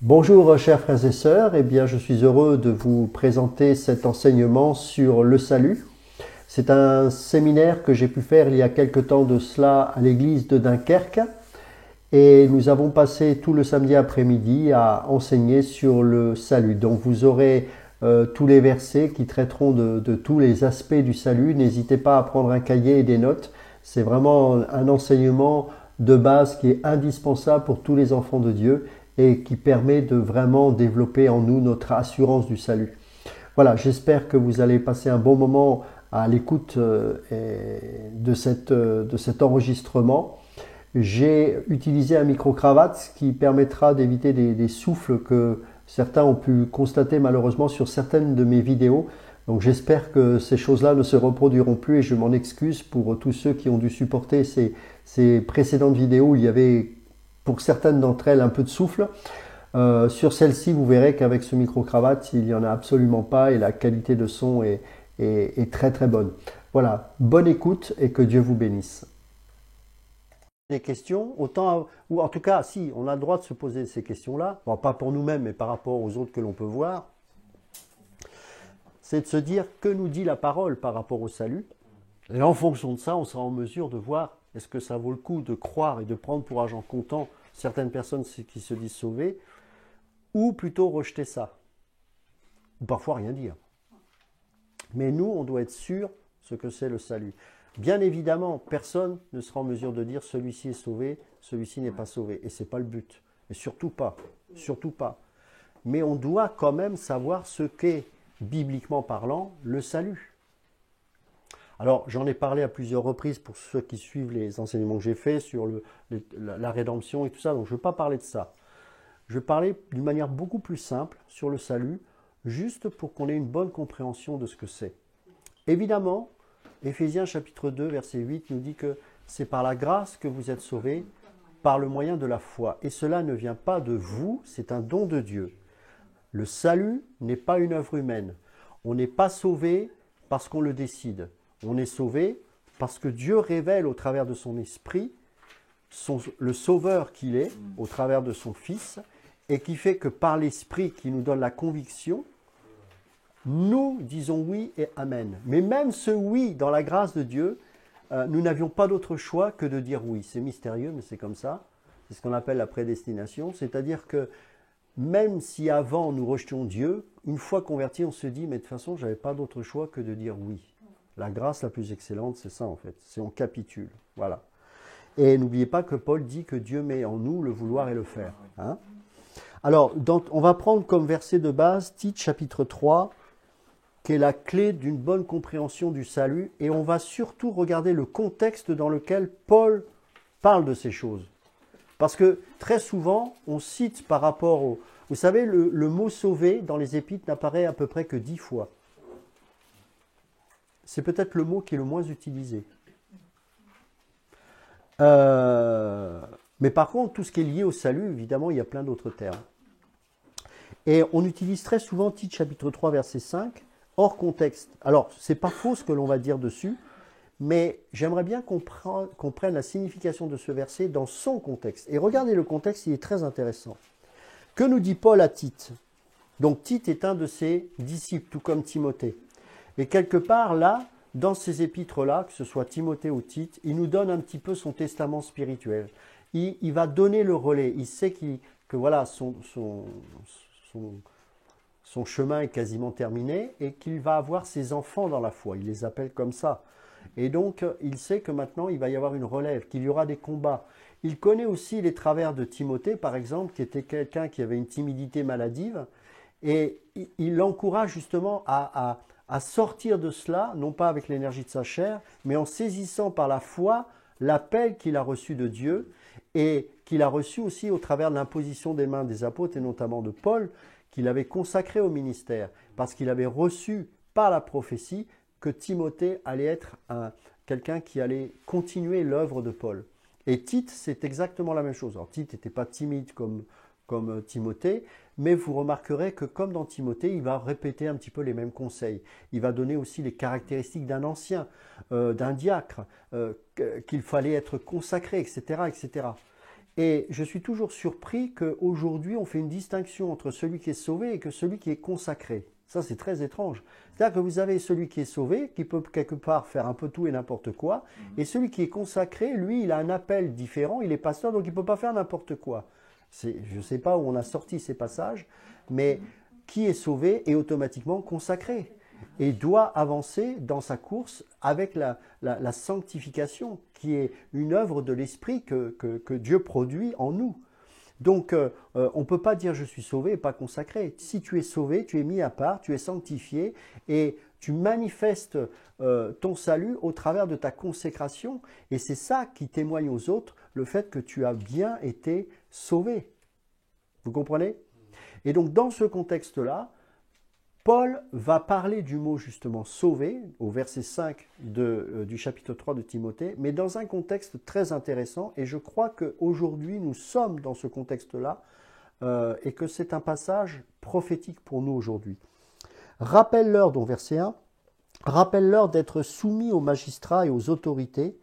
Bonjour chers frères et sœurs, eh bien je suis heureux de vous présenter cet enseignement sur le salut. C'est un séminaire que j'ai pu faire il y a quelque temps de cela à l'église de Dunkerque et nous avons passé tout le samedi après-midi à enseigner sur le salut. Donc vous aurez tous les versets qui traiteront de tous les aspects du salut. N'hésitez pas à prendre un cahier et des notes. C'est vraiment un enseignement de base qui est indispensable pour tous les enfants de Dieu et qui permet de vraiment développer en nous notre assurance du salut. Voilà, j'espère que vous allez passer un bon moment à l'écoute de cet enregistrement. J'ai utilisé un micro-cravate qui permettra d'éviter des souffles que certains ont pu constater malheureusement sur certaines de mes vidéos. Donc j'espère que ces choses-là ne se reproduiront plus et je m'en excuse pour tous ceux qui ont dû supporter ces précédentes vidéos où il y avait pour certaines d'entre elles un peu de souffle. Sur celle-ci, vous verrez qu'avec ce micro-cravate, il n'y en a absolument pas et la qualité de son est très très bonne. Voilà, bonne écoute et que Dieu vous bénisse. Des questions, autant, ou en tout cas, si, on a le droit de se poser ces questions-là, bon, pas pour nous-mêmes, mais par rapport aux autres que l'on peut voir, c'est de se dire que nous dit la parole par rapport au salut. Et en fonction de ça, on sera en mesure de voir est-ce que ça vaut le coup de croire et de prendre pour argent comptant certaines personnes qui se disent sauvées, ou plutôt rejeter ça, ou parfois rien dire. Mais nous, on doit être sûr ce que c'est le salut. Bien évidemment, personne ne sera en mesure de dire celui-ci est sauvé, celui-ci n'est pas sauvé. Et ce n'est pas le but. Et surtout pas. Surtout pas. Mais on doit quand même savoir ce qu'est, bibliquement parlant, le salut. Alors, j'en ai parlé à plusieurs reprises pour ceux qui suivent les enseignements que j'ai faits sur la rédemption et tout ça. Donc, je ne vais pas parler de ça. Je vais parler d'une manière beaucoup plus simple sur le salut, juste pour qu'on ait une bonne compréhension de ce que c'est. Évidemment, Éphésiens chapitre 2, verset 8 nous dit que c'est par la grâce que vous êtes sauvés, par le moyen de la foi. Et cela ne vient pas de vous, c'est un don de Dieu. Le salut n'est pas une œuvre humaine. On n'est pas sauvé parce qu'on le décide. On est sauvé parce que Dieu révèle au travers de son esprit le sauveur qu'il est, au travers de son Fils, et qui fait que par l'esprit qui nous donne la conviction, nous disons oui et amen. Mais même ce oui, dans la grâce de Dieu, nous n'avions pas d'autre choix que de dire oui. C'est mystérieux, mais c'est comme ça. C'est ce qu'on appelle la prédestination. C'est-à-dire que même si avant nous rejetions Dieu, une fois convertis, on se dit, mais de toute façon, je n'avais pas d'autre choix que de dire oui. La grâce la plus excellente, c'est ça en fait. C'est on capitule. Voilà. Et n'oubliez pas que Paul dit que Dieu met en nous le vouloir et le faire. Hein? Alors, on va prendre comme verset de base Tite chapitre 3, qui est la clé d'une bonne compréhension du salut, et on va surtout regarder le contexte dans lequel Paul parle de ces choses. Parce que très souvent, on cite par rapport au... Vous savez, le mot « sauver » dans les épîtres n'apparaît à peu près que 10 fois. C'est peut-être le mot qui est le moins utilisé. Mais par contre, tout ce qui est lié au salut, évidemment, il y a plein d'autres termes. Et on utilise très souvent Tite chapitre 3, verset 5, hors contexte. Alors, ce n'est pas faux ce que l'on va dire dessus, mais j'aimerais bien qu'on prenne la signification de ce verset dans son contexte. Et regardez le contexte, il est très intéressant. Que nous dit Paul à Tite? Donc Tite est un de ses disciples, tout comme Timothée. Et quelque part là, dans ces épîtres-là, que ce soit Timothée ou Tite, il nous donne un petit peu son testament spirituel. Il va donner le relais. Il sait que voilà, son chemin est quasiment terminé et qu'il va avoir ses enfants dans la foi. Il les appelle comme ça. Et donc, il sait que maintenant, il va y avoir une relève, qu'il y aura des combats. Il connaît aussi les travers de Timothée, par exemple, qui était quelqu'un qui avait une timidité maladive. Et il l'encourage justement à sortir de cela, non pas avec l'énergie de sa chair, mais en saisissant par la foi l'appel qu'il a reçu de Dieu et qu'il a reçu aussi au travers de l'imposition des mains des apôtres et notamment de Paul, qu'il avait consacré au ministère, parce qu'il avait reçu par la prophétie que Timothée allait être quelqu'un qui allait continuer l'œuvre de Paul. Et Tite, c'est exactement la même chose. Alors Tite n'était pas timide comme Timothée, mais vous remarquerez que comme dans Timothée, il va répéter un petit peu les mêmes conseils. Il va donner aussi les caractéristiques d'un ancien, d'un diacre, qu'il fallait être consacré, etc., etc. Et je suis toujours surpris qu'aujourd'hui, on fait une distinction entre celui qui est sauvé et que celui qui est consacré. Ça, c'est très étrange. C'est-à-dire que vous avez celui qui est sauvé, qui peut quelque part faire un peu tout et n'importe quoi, et celui qui est consacré, lui, il a un appel différent, il est pasteur, donc il ne peut pas faire n'importe quoi. Je ne sais pas où on a sorti ces passages, mais qui est sauvé est automatiquement consacré et doit avancer dans sa course avec la sanctification, qui est une œuvre de l'Esprit que Dieu produit en nous. Donc, on ne peut pas dire « je suis sauvé » et pas consacré. Si tu es sauvé, tu es mis à part, tu es sanctifié et tu manifestes ton salut au travers de ta consécration. Et c'est ça qui témoigne aux autres, le fait que tu as bien été sauvé. Vous comprenez? Et donc, dans ce contexte-là, Paul va parler du mot justement « sauvé » au verset 5 du chapitre 3 de Timothée, mais dans un contexte très intéressant, et je crois qu'aujourd'hui nous sommes dans ce contexte-là, et que c'est un passage prophétique pour nous aujourd'hui. Rappelle-leur, donc verset 1, rappelle-leur d'être soumis aux magistrats et aux autorités,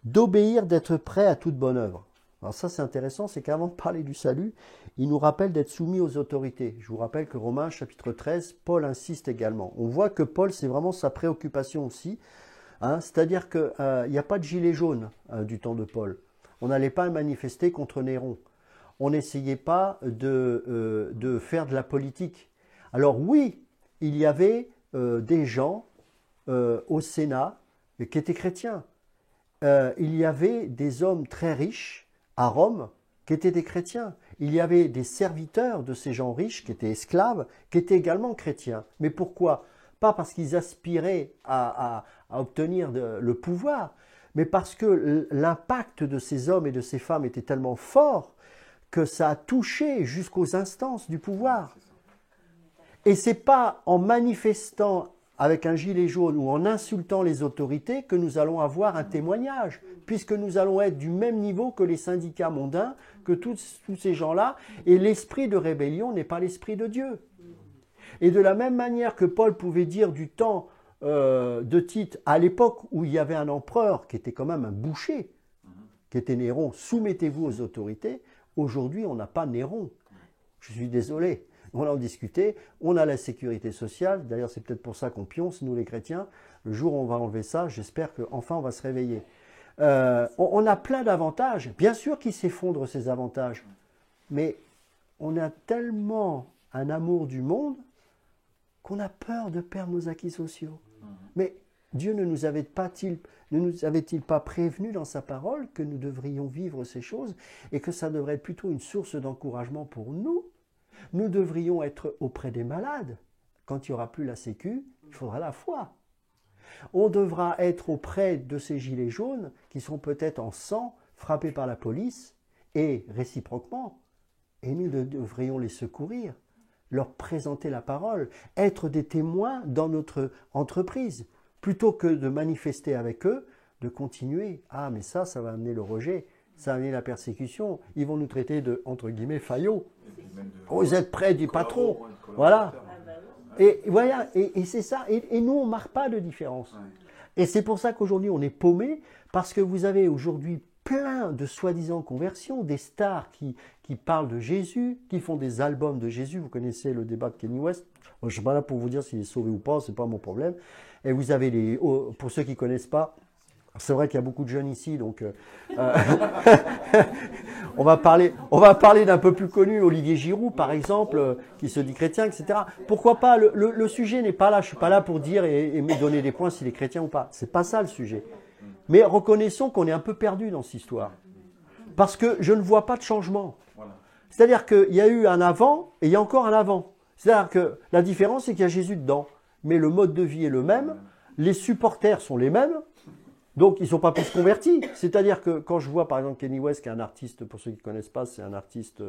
d'obéir, d'être prêts à toute bonne œuvre. Alors ça c'est intéressant, c'est qu'avant de parler du salut, il nous rappelle d'être soumis aux autorités. Je vous rappelle que Romains chapitre 13, Paul insiste également. On voit que Paul, c'est vraiment sa préoccupation aussi, hein, c'est-à-dire qu'il n'y a pas de gilet jaune du temps de Paul. On n'allait pas manifester contre Néron. On n'essayait pas de faire de la politique. Alors oui, il y avait des gens au Sénat qui étaient chrétiens. Il y avait des hommes très riches à Rome qui étaient des chrétiens. Il y avait des serviteurs de ces gens riches qui étaient esclaves, qui étaient également chrétiens. Mais pourquoi? Pas parce qu'ils aspiraient à obtenir le pouvoir, mais parce que l'impact de ces hommes et de ces femmes était tellement fort que ça a touché jusqu'aux instances du pouvoir. Et ce n'est pas en manifestant avec un gilet jaune ou en insultant les autorités que nous allons avoir un témoignage, puisque nous allons être du même niveau que les syndicats mondains, que tous ces gens-là, et l'esprit de rébellion n'est pas l'esprit de Dieu. Et de la même manière que Paul pouvait dire du temps de Tite, à l'époque où il y avait un empereur qui était quand même un boucher, qui était Néron, soumettez-vous aux autorités, aujourd'hui on n'a pas Néron. Je suis désolé. On en discutait, on a la sécurité sociale, d'ailleurs c'est peut-être pour ça qu'on pionce, nous les chrétiens, le jour où on va enlever ça, j'espère qu'enfin on va se réveiller. On a plein d'avantages, bien sûr qu'ils s'effondrent ces avantages, mais on a tellement un amour du monde qu'on a peur de perdre nos acquis sociaux. Mais Dieu ne nous avait-il pas prévenu dans sa parole que nous devrions vivre ces choses et que ça devrait être plutôt une source d'encouragement pour nous? Nous devrions être auprès des malades. Quand il n'y aura plus la sécu, il faudra la foi. On devra être auprès de ces gilets jaunes qui sont peut-être en sang, frappés par la police, et réciproquement. Et nous devrions les secourir, leur présenter la parole, être des témoins dans notre entreprise, plutôt que de manifester avec eux, de continuer. Ah, mais ça va amener le rejet. Ça va amener la persécution. Ils vont nous traiter de, entre guillemets, faillots. Vous êtes près du patron. Voilà. Et voilà, et c'est ça. Et nous, on ne marque pas de différence. Et c'est pour ça qu'aujourd'hui, on est paumé, parce que vous avez aujourd'hui plein de soi-disant conversions, des stars qui parlent de Jésus, qui font des albums de Jésus. Vous connaissez le débat de Kanye West. Moi, je ne suis pas là pour vous dire s'il est sauvé ou pas, ce n'est pas mon problème. Et vous avez pour ceux qui ne connaissent pas, c'est vrai qu'il y a beaucoup de jeunes ici, donc on va parler d'un peu plus connu, Olivier Giroud par exemple, qui se dit chrétien, etc. Pourquoi pas? Le sujet n'est pas là, je suis pas là pour dire et me donner des points s'il est chrétien ou pas. C'est pas ça le sujet. Mais reconnaissons qu'on est un peu perdu dans cette histoire, parce que je ne vois pas de changement. C'est-à-dire qu'il y a eu un avant et il y a encore un avant. C'est-à-dire que la différence, c'est qu'il y a Jésus dedans, mais le mode de vie est le même, les supporters sont les mêmes. Donc, ils ne sont pas plus convertis. C'est-à-dire que quand je vois, par exemple, Kanye West, qui est un artiste, pour ceux qui ne connaissent pas, c'est un artiste,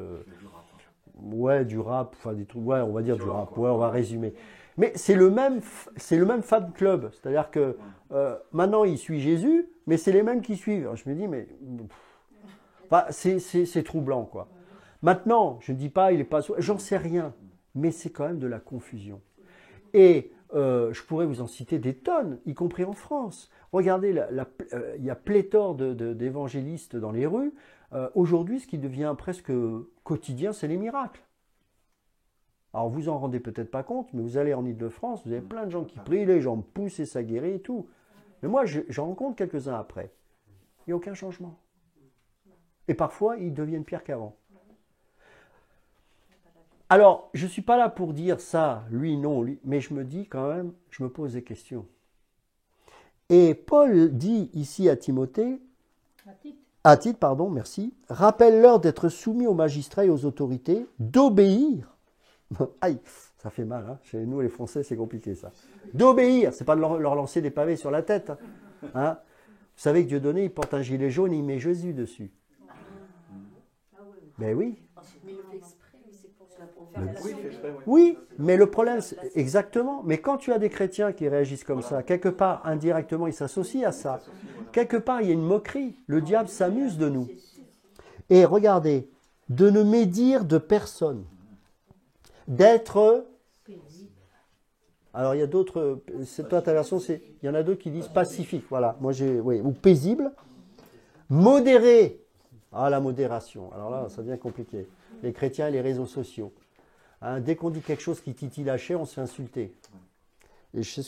ouais, du rap, enfin des trucs, ouais, on va dire du rap, ouais, on va résumer. Mais c'est le même fan club. C'est-à-dire que maintenant, il suit Jésus, mais c'est les mêmes qui suivent. Je me dis, mais enfin, c'est troublant, quoi. Maintenant, je ne dis pas, il n'est pas, j'en sais rien, mais c'est quand même de la confusion. Et je pourrais vous en citer des tonnes, y compris en France. Regardez, il y a pléthore d'évangélistes dans les rues. Aujourd'hui, ce qui devient presque quotidien, c'est les miracles. Alors, vous en rendez peut-être pas compte, mais vous allez en Île-de-France, vous avez plein de gens qui prient, les jambes poussent et ça guérit et tout. Mais moi, j'en rencontre quelques-uns après. Il n'y a aucun changement. Et parfois, ils deviennent pires qu'avant. Alors, je ne suis pas là pour dire ça, lui, non, lui, mais je me dis quand même, je me pose des questions. Et Paul dit ici à Timothée, à Tite, pardon, merci, rappelle-leur d'être soumis aux magistrats et aux autorités, d'obéir. Aïe, ça fait mal, hein. Chez nous les Français c'est compliqué ça. D'obéir, c'est pas de leur lancer des pavés sur la tête. Hein. Vous savez que Dieudonné, il porte un gilet jaune et il met Jésus dessus. Ben oui. Mais il le fait exprès, c'est pour faire Oui, mais le problème, exactement. Mais quand tu as des chrétiens qui réagissent comme ça, quelque part, indirectement, ils s'associent à ça. Quelque part, il y a une moquerie. Le diable s'amuse de nous. Et regardez, de ne médire de personne. D'être... Alors, il y a d'autres... Toi, ta version, il y en a d'autres qui disent pacifique. Voilà, moi j'ai... Oui, ou paisible. Modéré. Ah, la modération. Alors là, ça devient compliqué. Les chrétiens et les réseaux sociaux. Hein, dès qu'on dit quelque chose qui titille la chair, on se fait insulter. Et je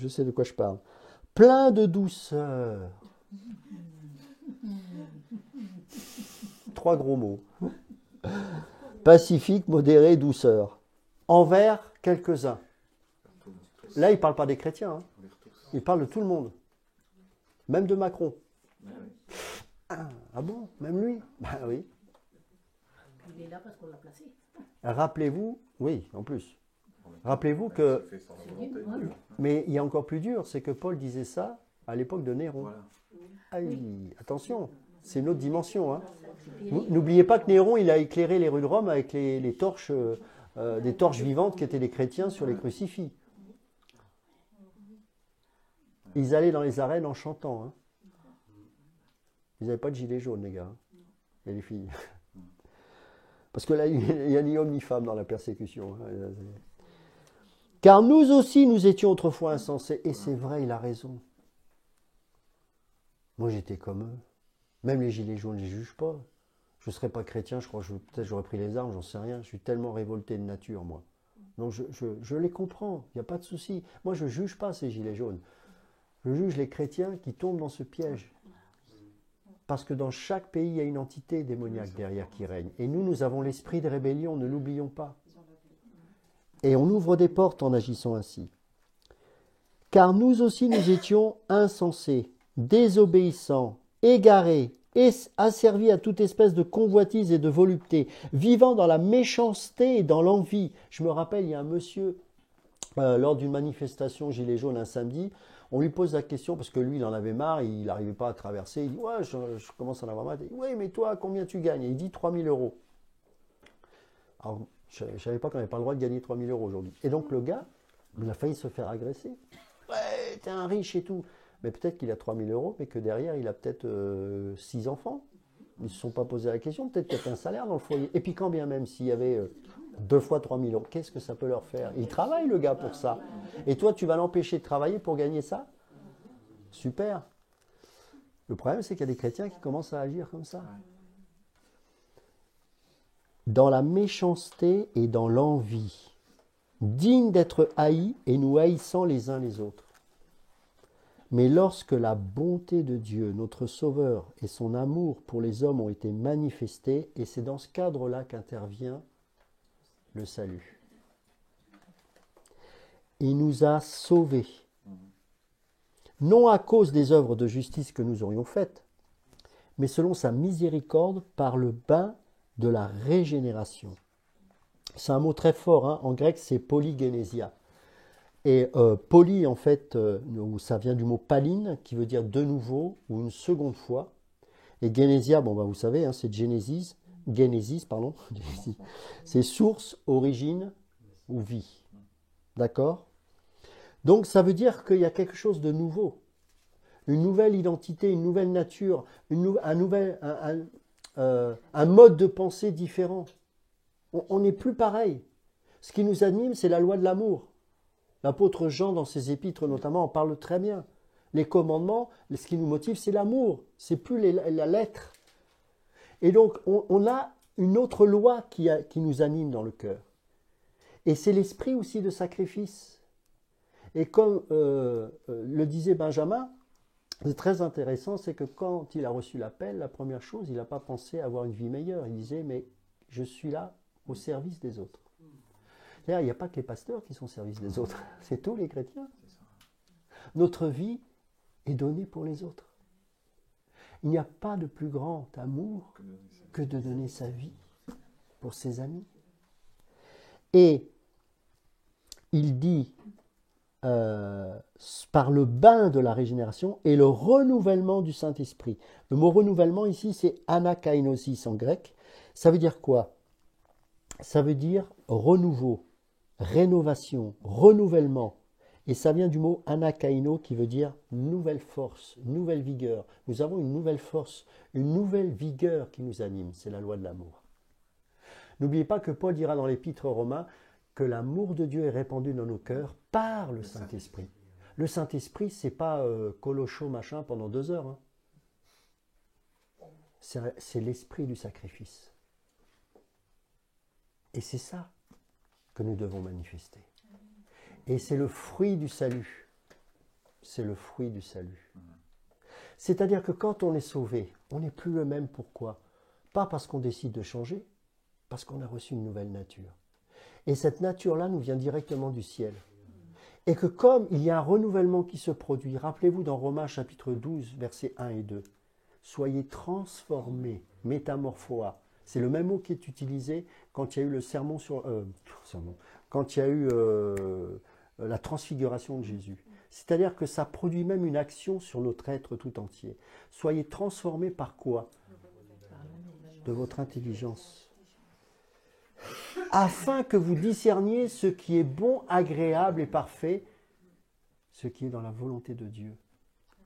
sais de quoi je parle. Plein de douceur. 3 gros mots. Pacifique, modéré, douceur. Envers quelques-uns. Là, il ne parle pas des chrétiens. Hein. Il parle de tout le monde. Même de Macron. Ah bon? Même lui? Ben oui. Il est là parce qu'on l'a placé. Rappelez-vous, oui, en plus. Rappelez-vous que... Mais il y a encore plus dur, c'est que Paul disait ça à l'époque de Néron. Aïe, attention, c'est une autre dimension. Hein. N'oubliez pas que Néron, il a éclairé les rues de Rome avec les torches, des torches vivantes qui étaient les chrétiens sur les crucifix. Ils allaient dans les arènes en chantant. Hein. Ils n'avaient pas de gilet jaune, les gars. Et les filles. Parce que là, il n'y a ni homme ni femme dans la persécution. Hein. Car nous aussi, nous étions autrefois insensés. Et c'est vrai, il a raison. Moi, j'étais comme eux. Même les gilets jaunes, je ne les juge pas. Je ne serais pas chrétien, je crois que peut-être j'aurais pris les armes, j'en sais rien. Je suis tellement révolté de nature, moi. Donc, je les comprends, il n'y a pas de souci. Moi, je ne juge pas ces gilets jaunes. Je juge les chrétiens qui tombent dans ce piège. Parce que dans chaque pays, il y a une entité démoniaque derrière qui règne. Et nous avons l'esprit de rébellion, ne l'oublions pas. Et on ouvre des portes en agissant ainsi. Car nous aussi, nous étions insensés, désobéissants, égarés, et asservis à toute espèce de convoitise et de volupté, vivant dans la méchanceté et dans l'envie. Je me rappelle, il y a un monsieur, lors d'une manifestation Gilets jaunes un samedi, on lui pose la question, parce que lui, il en avait marre, il n'arrivait pas à traverser. Il dit, ouais, je commence à en avoir marre. Il dit, oui, mais toi, combien tu gagnes? Et il dit 3 000 euros. Alors, je ne savais pas qu'on n'avait pas le droit de gagner 3 000 euros aujourd'hui. Et donc, le gars, il a failli se faire agresser. Ouais, t'es un riche et tout. Mais peut-être qu'il a 3 000 euros, mais que derrière, il a peut-être 6 enfants. Ils ne se sont pas posé la question. Peut-être qu'il y a un salaire dans le foyer. Et puis, quand bien même, s'il y avait 2 fois 3 000 euros, qu'est-ce que ça peut leur faire? Il travaille, le gars, pour ça. Et toi, tu vas l'empêcher de travailler pour gagner ça? Super. Le problème, c'est qu'il y a des chrétiens qui commencent à agir comme ça. Dans la méchanceté et dans l'envie, dignes d'être haïs et nous haïssant les uns les autres. Mais lorsque la bonté de Dieu, notre Sauveur, et son amour pour les hommes ont été manifestés, et c'est dans ce cadre-là qu'intervient le salut. Il nous a sauvés, non à cause des œuvres de justice que nous aurions faites, mais selon sa miséricorde par le bain de la régénération. C'est un mot très fort, hein. En grec c'est polygenesia. Et poly, en fait, ça vient du mot paline, qui veut dire de nouveau ou une seconde fois. Et genesia, bon, bah, vous savez, hein, c'est Genesis, pardon. C'est source, origine ou vie. D'accord? Donc ça veut dire qu'il y a quelque chose de nouveau. Une nouvelle identité, une nouvelle nature, un mode de pensée différent. On n'est plus pareil. Ce qui nous anime, c'est la loi de l'amour. L'apôtre Jean, dans ses épîtres notamment, en parle très bien. Les commandements, ce qui nous motive, c'est l'amour. C'est plus la lettre. Et donc, on a une autre loi qui nous anime dans le cœur. Et c'est l'esprit aussi de sacrifice. Et comme le disait Benjamin, c'est très intéressant, c'est que quand il a reçu l'appel, la première chose, il n'a pas pensé avoir une vie meilleure. Il disait, mais je suis là au service des autres. C'est-à-dire, il n'y a pas que les pasteurs qui sont au service des autres, c'est tous les chrétiens. Notre vie est donnée pour les autres. Il n'y a pas de plus grand amour que de donner sa vie pour ses amis. Et il dit, par le bain de la régénération et le renouvellement du Saint-Esprit. Le mot renouvellement ici, c'est anakainosis en grec. Ça veut dire quoi? Ça veut dire renouveau, rénovation, renouvellement. Et ça vient du mot anakaino qui veut dire nouvelle force, nouvelle vigueur. Nous avons une nouvelle force, une nouvelle vigueur qui nous anime. C'est la loi de l'amour. N'oubliez pas que Paul dira dans l'Épître aux Romains que l'amour de Dieu est répandu dans nos cœurs par le Saint-Esprit. Le Saint-Esprit, c'est pas colocho machin pendant 2 heures. Hein. C'est l'esprit du sacrifice. Et c'est ça que nous devons manifester. Et c'est le fruit du salut. C'est le fruit du salut. C'est-à-dire que quand on est sauvé, on n'est plus le même. Pourquoi? Pas parce qu'on décide de changer, parce qu'on a reçu une nouvelle nature. Et cette nature-là nous vient directement du ciel. Et que comme il y a un renouvellement qui se produit, rappelez-vous dans Romains chapitre 12, versets 1 et 2, soyez transformés, métamorphoa. C'est le même mot qui est utilisé quand il y a eu le sermon sur... quand il y a eu la transfiguration de Jésus. C'est-à-dire que ça produit même une action sur notre être tout entier. Soyez transformés par quoi? De votre intelligence. Afin que vous discerniez ce qui est bon, agréable et parfait, ce qui est dans la volonté de Dieu.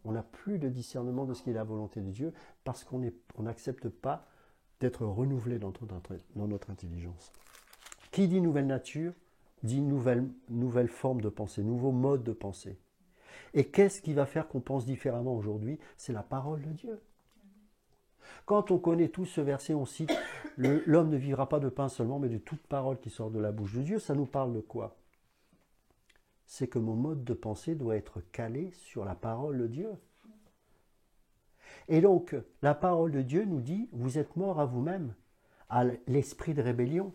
On n'a plus de discernement de ce qui est la volonté de Dieu parce qu'on n'accepte pas d'être renouvelé dans notre intelligence. Qui dit nouvelle nature, dit nouvelle forme de pensée, nouveau mode de pensée. Et qu'est-ce qui va faire qu'on pense différemment aujourd'hui? C'est la parole de Dieu. Quand on connaît tout ce verset, on cite « L'homme ne vivra pas de pain seulement, mais de toute parole qui sort de la bouche de Dieu », ça nous parle de quoi? C'est que mon mode de pensée doit être calé sur la parole de Dieu. Et donc, la parole de Dieu nous dit « Vous êtes morts à vous-même, à l'esprit de rébellion,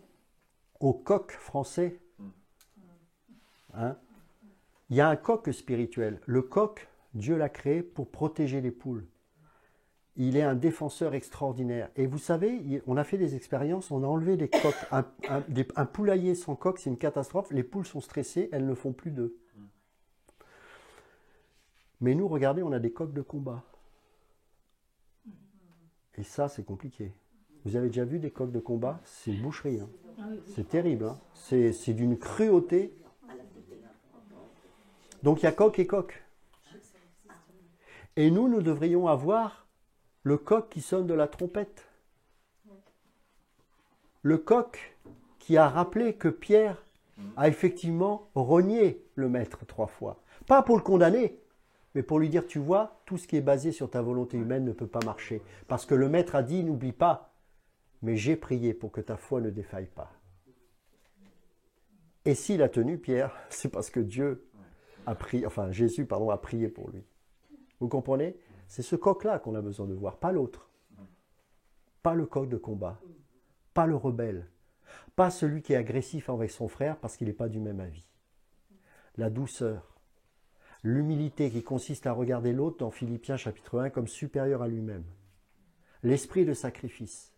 au coq français. Hein? » Il y a un coq spirituel. Le coq, Dieu l'a créé pour protéger les poules. Il est un défenseur extraordinaire. Et vous savez, on a fait des expériences, on a enlevé des coqs. Un poulailler sans coq, c'est une catastrophe. Les poules sont stressées, elles ne font plus d'œufs. Mais nous, regardez, on a des coqs de combat. Et ça, c'est compliqué. Vous avez déjà vu des coqs de combat? C'est une boucherie. Hein. C'est terrible. Hein. C'est d'une cruauté. Donc il y a coq et coq. Et nous devrions avoir le coq qui sonne de la trompette. Le coq qui a rappelé que Pierre a effectivement renié le maître 3 fois. Pas pour le condamner, mais pour lui dire, tu vois, tout ce qui est basé sur ta volonté humaine ne peut pas marcher. Parce que le maître a dit, n'oublie pas, mais j'ai prié pour que ta foi ne défaille pas. Et s'il a tenu Pierre, c'est parce que Jésus a prié pour lui. Vous comprenez? C'est ce coq-là qu'on a besoin de voir, pas l'autre. Pas le coq de combat, pas le rebelle, pas celui qui est agressif avec son frère parce qu'il n'est pas du même avis. La douceur, l'humilité qui consiste à regarder l'autre dans Philippiens chapitre 1 comme supérieur à lui-même. L'esprit de sacrifice.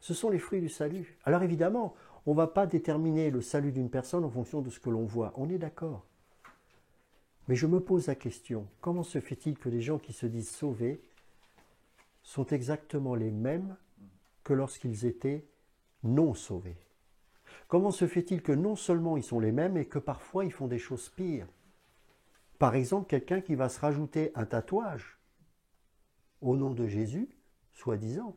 Ce sont les fruits du salut. Alors évidemment, on ne va pas déterminer le salut d'une personne en fonction de ce que l'on voit. On est d'accord. Mais je me pose la question, comment se fait-il que les gens qui se disent sauvés sont exactement les mêmes que lorsqu'ils étaient non sauvés? Comment se fait-il que non seulement ils sont les mêmes, et que parfois ils font des choses pires? Par exemple, quelqu'un qui va se rajouter un tatouage au nom de Jésus, soi-disant.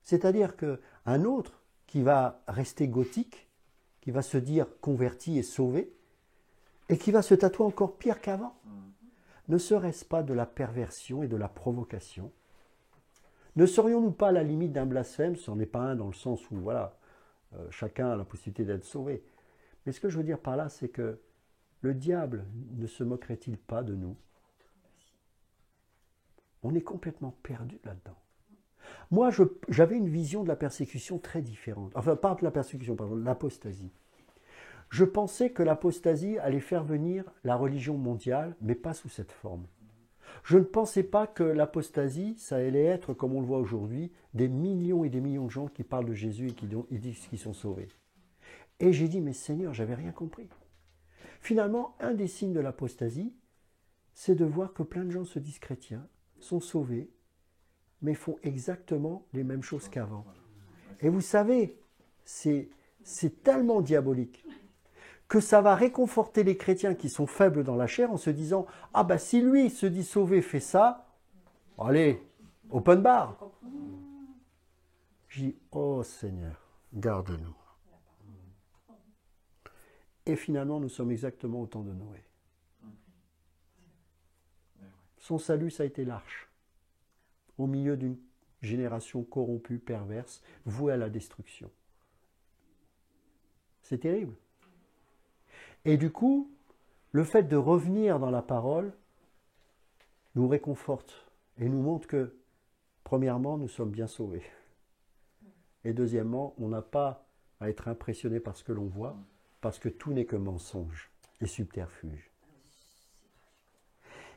C'est-à-dire qu'un autre qui va rester gothique, qui va se dire converti et sauvé, et qui va se tatouer encore pire qu'avant. Ne serait-ce pas de la perversion et de la provocation? Ne serions-nous pas à la limite d'un blasphème? Ce n'en est pas un dans le sens où, voilà, chacun a la possibilité d'être sauvé. Mais ce que je veux dire par là, c'est que le diable ne se moquerait-il pas de nous? On est complètement perdu là-dedans. Moi, j'avais une vision de la persécution très différente. Enfin, pas de la persécution, pardon, de l'apostasie. Je pensais que l'apostasie allait faire venir la religion mondiale, mais pas sous cette forme. Je ne pensais pas que l'apostasie, ça allait être, comme on le voit aujourd'hui, des millions et des millions de gens qui parlent de Jésus et qui disent qu'ils sont sauvés. Et j'ai dit, mais Seigneur, j'avais rien compris. Finalement, un des signes de l'apostasie, c'est de voir que plein de gens se disent chrétiens, sont sauvés, mais font exactement les mêmes choses qu'avant. Et vous savez, c'est tellement diabolique que ça va réconforter les chrétiens qui sont faibles dans la chair en se disant « Ah ben si lui se dit sauvé, fait ça, allez, open bar !» Je dis « Oh Seigneur, garde-nous !» Et finalement, nous sommes exactement au temps de Noé. Son salut, ça a été l'arche. Au milieu d'une génération corrompue, perverse, vouée à la destruction. C'est terrible. Et du coup, le fait de revenir dans la parole nous réconforte et nous montre que, premièrement, nous sommes bien sauvés. Et deuxièmement, on n'a pas à être impressionné par ce que l'on voit, parce que tout n'est que mensonge et subterfuge.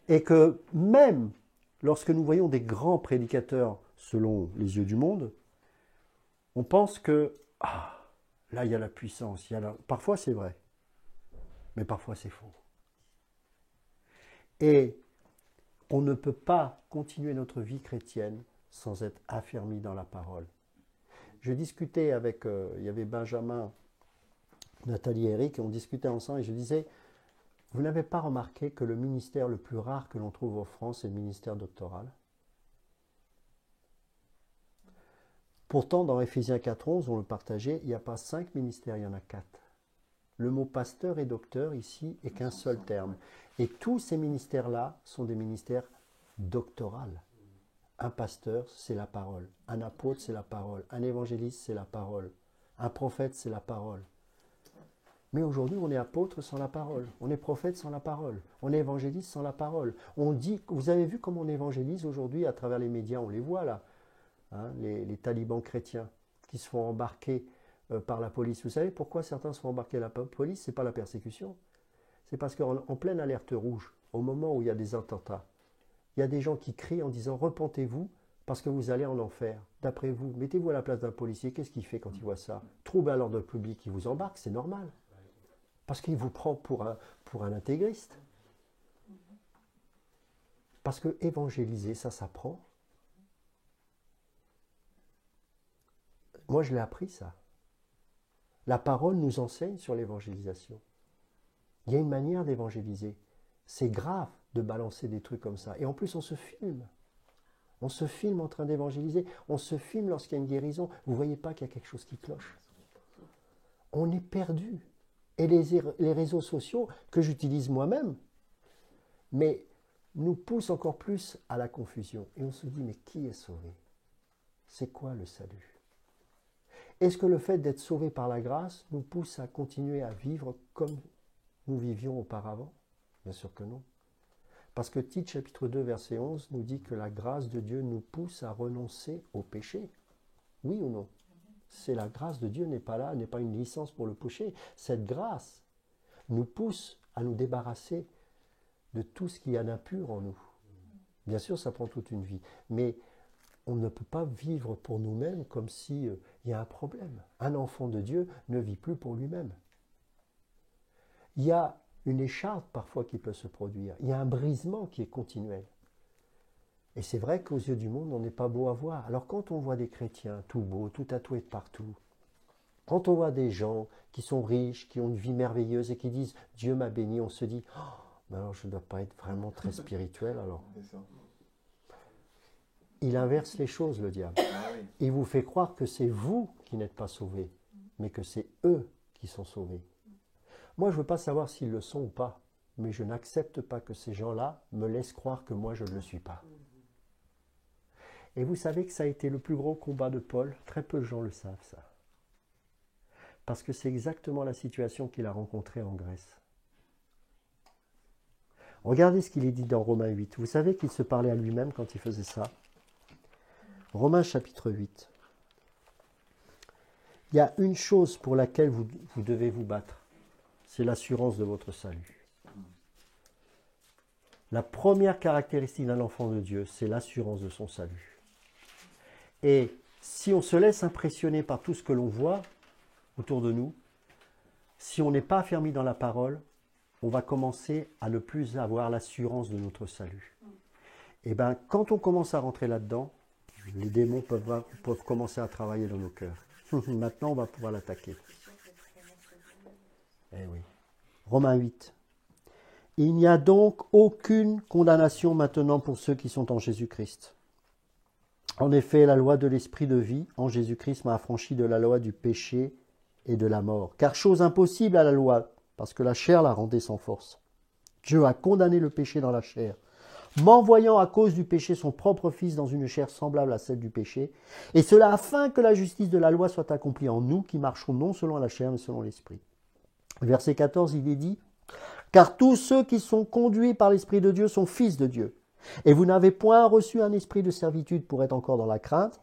Et que même lorsque nous voyons des grands prédicateurs selon les yeux du monde, on pense que là il y a la puissance, parfois c'est vrai, mais parfois c'est faux. Et on ne peut pas continuer notre vie chrétienne sans être affermi dans la parole. Je discutais avec, il y avait Benjamin, Nathalie et Eric, et on discutait ensemble et je disais, vous n'avez pas remarqué que le ministère le plus rare que l'on trouve en France est le ministère doctoral? Pourtant, dans Éphésiens 4.11, on le partageait, il n'y a pas 5 ministères, il y en a 4. Le mot pasteur et docteur ici est qu'un seul terme. Et tous ces ministères-là sont des ministères doctoraux. Un pasteur, c'est la parole. Un apôtre, c'est la parole. Un évangéliste, c'est la parole. Un prophète, c'est la parole. Mais aujourd'hui, on est apôtre sans la parole. On est prophète sans la parole. On est évangéliste sans la parole. On dit, vous avez vu comment on évangélise aujourd'hui à travers les médias, on les voit là. Hein, les talibans chrétiens qui se font embarquer par la police. Vous savez pourquoi certains se font embarquer par la police? Ce n'est pas la persécution. C'est parce qu'en pleine alerte rouge, au moment où il y a des attentats, il y a des gens qui crient en disant « Repentez-vous parce que vous allez en enfer. D'après vous, mettez-vous à la place d'un policier. Qu'est-ce qu'il fait quand il voit ça? Trouble à l'ordre public, il vous embarque, c'est normal. Parce qu'il vous prend pour un intégriste. Parce que évangéliser, ça s'apprend. Moi, je l'ai appris, ça. La parole nous enseigne sur l'évangélisation. Il y a une manière d'évangéliser. C'est grave de balancer des trucs comme ça. Et en plus, on se filme. On se filme en train d'évangéliser. On se filme lorsqu'il y a une guérison. Vous ne voyez pas qu'il y a quelque chose qui cloche. On est perdu. Et les réseaux sociaux, que j'utilise moi-même, mais nous poussent encore plus à la confusion. Et on se dit, mais qui est sauvé? C'est quoi le salut? Est-ce que le fait d'être sauvé par la grâce nous pousse à continuer à vivre comme nous vivions auparavant? Bien sûr que non. Parce que Tite chapitre 2 verset 11 nous dit que la grâce de Dieu nous pousse à renoncer au péché. Oui ou non? C'est la grâce de Dieu n'est pas là, n'est pas une licence pour le péché. Cette grâce nous pousse à nous débarrasser de tout ce qu'il y a d'impur en nous. Bien sûr, ça prend toute une vie. Mais on ne peut pas vivre pour nous-mêmes comme s'il y a un problème. Un enfant de Dieu ne vit plus pour lui-même. Il y a une écharpe parfois qui peut se produire. Il y a un brisement qui est continuel. Et c'est vrai qu'aux yeux du monde, on n'est pas beau à voir. Alors quand on voit des chrétiens tout beaux, tout tatoués de partout, quand on voit des gens qui sont riches, qui ont une vie merveilleuse et qui disent « Dieu m'a béni », on se dit « Oh, ben alors je ne dois pas être vraiment très spirituel alors ». Il inverse les choses, le diable. Il vous fait croire que c'est vous qui n'êtes pas sauvés, mais que c'est eux qui sont sauvés. Moi, je ne veux pas savoir s'ils le sont ou pas, mais je n'accepte pas que ces gens-là me laissent croire que moi, je ne le suis pas. Et vous savez que ça a été le plus gros combat de Paul. Très peu de gens le savent, ça. Parce que c'est exactement la situation qu'il a rencontrée en Grèce. Regardez ce qu'il est dit dans Romains 8. Vous savez qu'il se parlait à lui-même quand il faisait ça. Romains chapitre 8. Il y a une chose pour laquelle vous devez vous battre. C'est l'assurance de votre salut. La première caractéristique d'un enfant de Dieu, c'est l'assurance de son salut. Et si on se laisse impressionner par tout ce que l'on voit autour de nous, si on n'est pas affermi dans la parole, on va commencer à ne plus avoir l'assurance de notre salut. Et bien, quand on commence à rentrer là-dedans, les démons peuvent commencer à travailler dans nos cœurs. Maintenant, on va pouvoir l'attaquer. Eh oui. Romains 8. Il n'y a donc aucune condamnation maintenant pour ceux qui sont en Jésus-Christ. En effet, la loi de l'esprit de vie en Jésus-Christ m'a affranchi de la loi du péché et de la mort. Car chose impossible à la loi, parce que la chair la rendait sans force. Dieu a condamné le péché dans la chair, m'envoyant à cause du péché son propre Fils dans une chair semblable à celle du péché, et cela afin que la justice de la loi soit accomplie en nous qui marchons non selon la chair mais selon l'esprit. Verset 14, il est dit « Car tous ceux qui sont conduits par l'Esprit de Dieu sont fils de Dieu. Et vous n'avez point reçu un esprit de servitude pour être encore dans la crainte,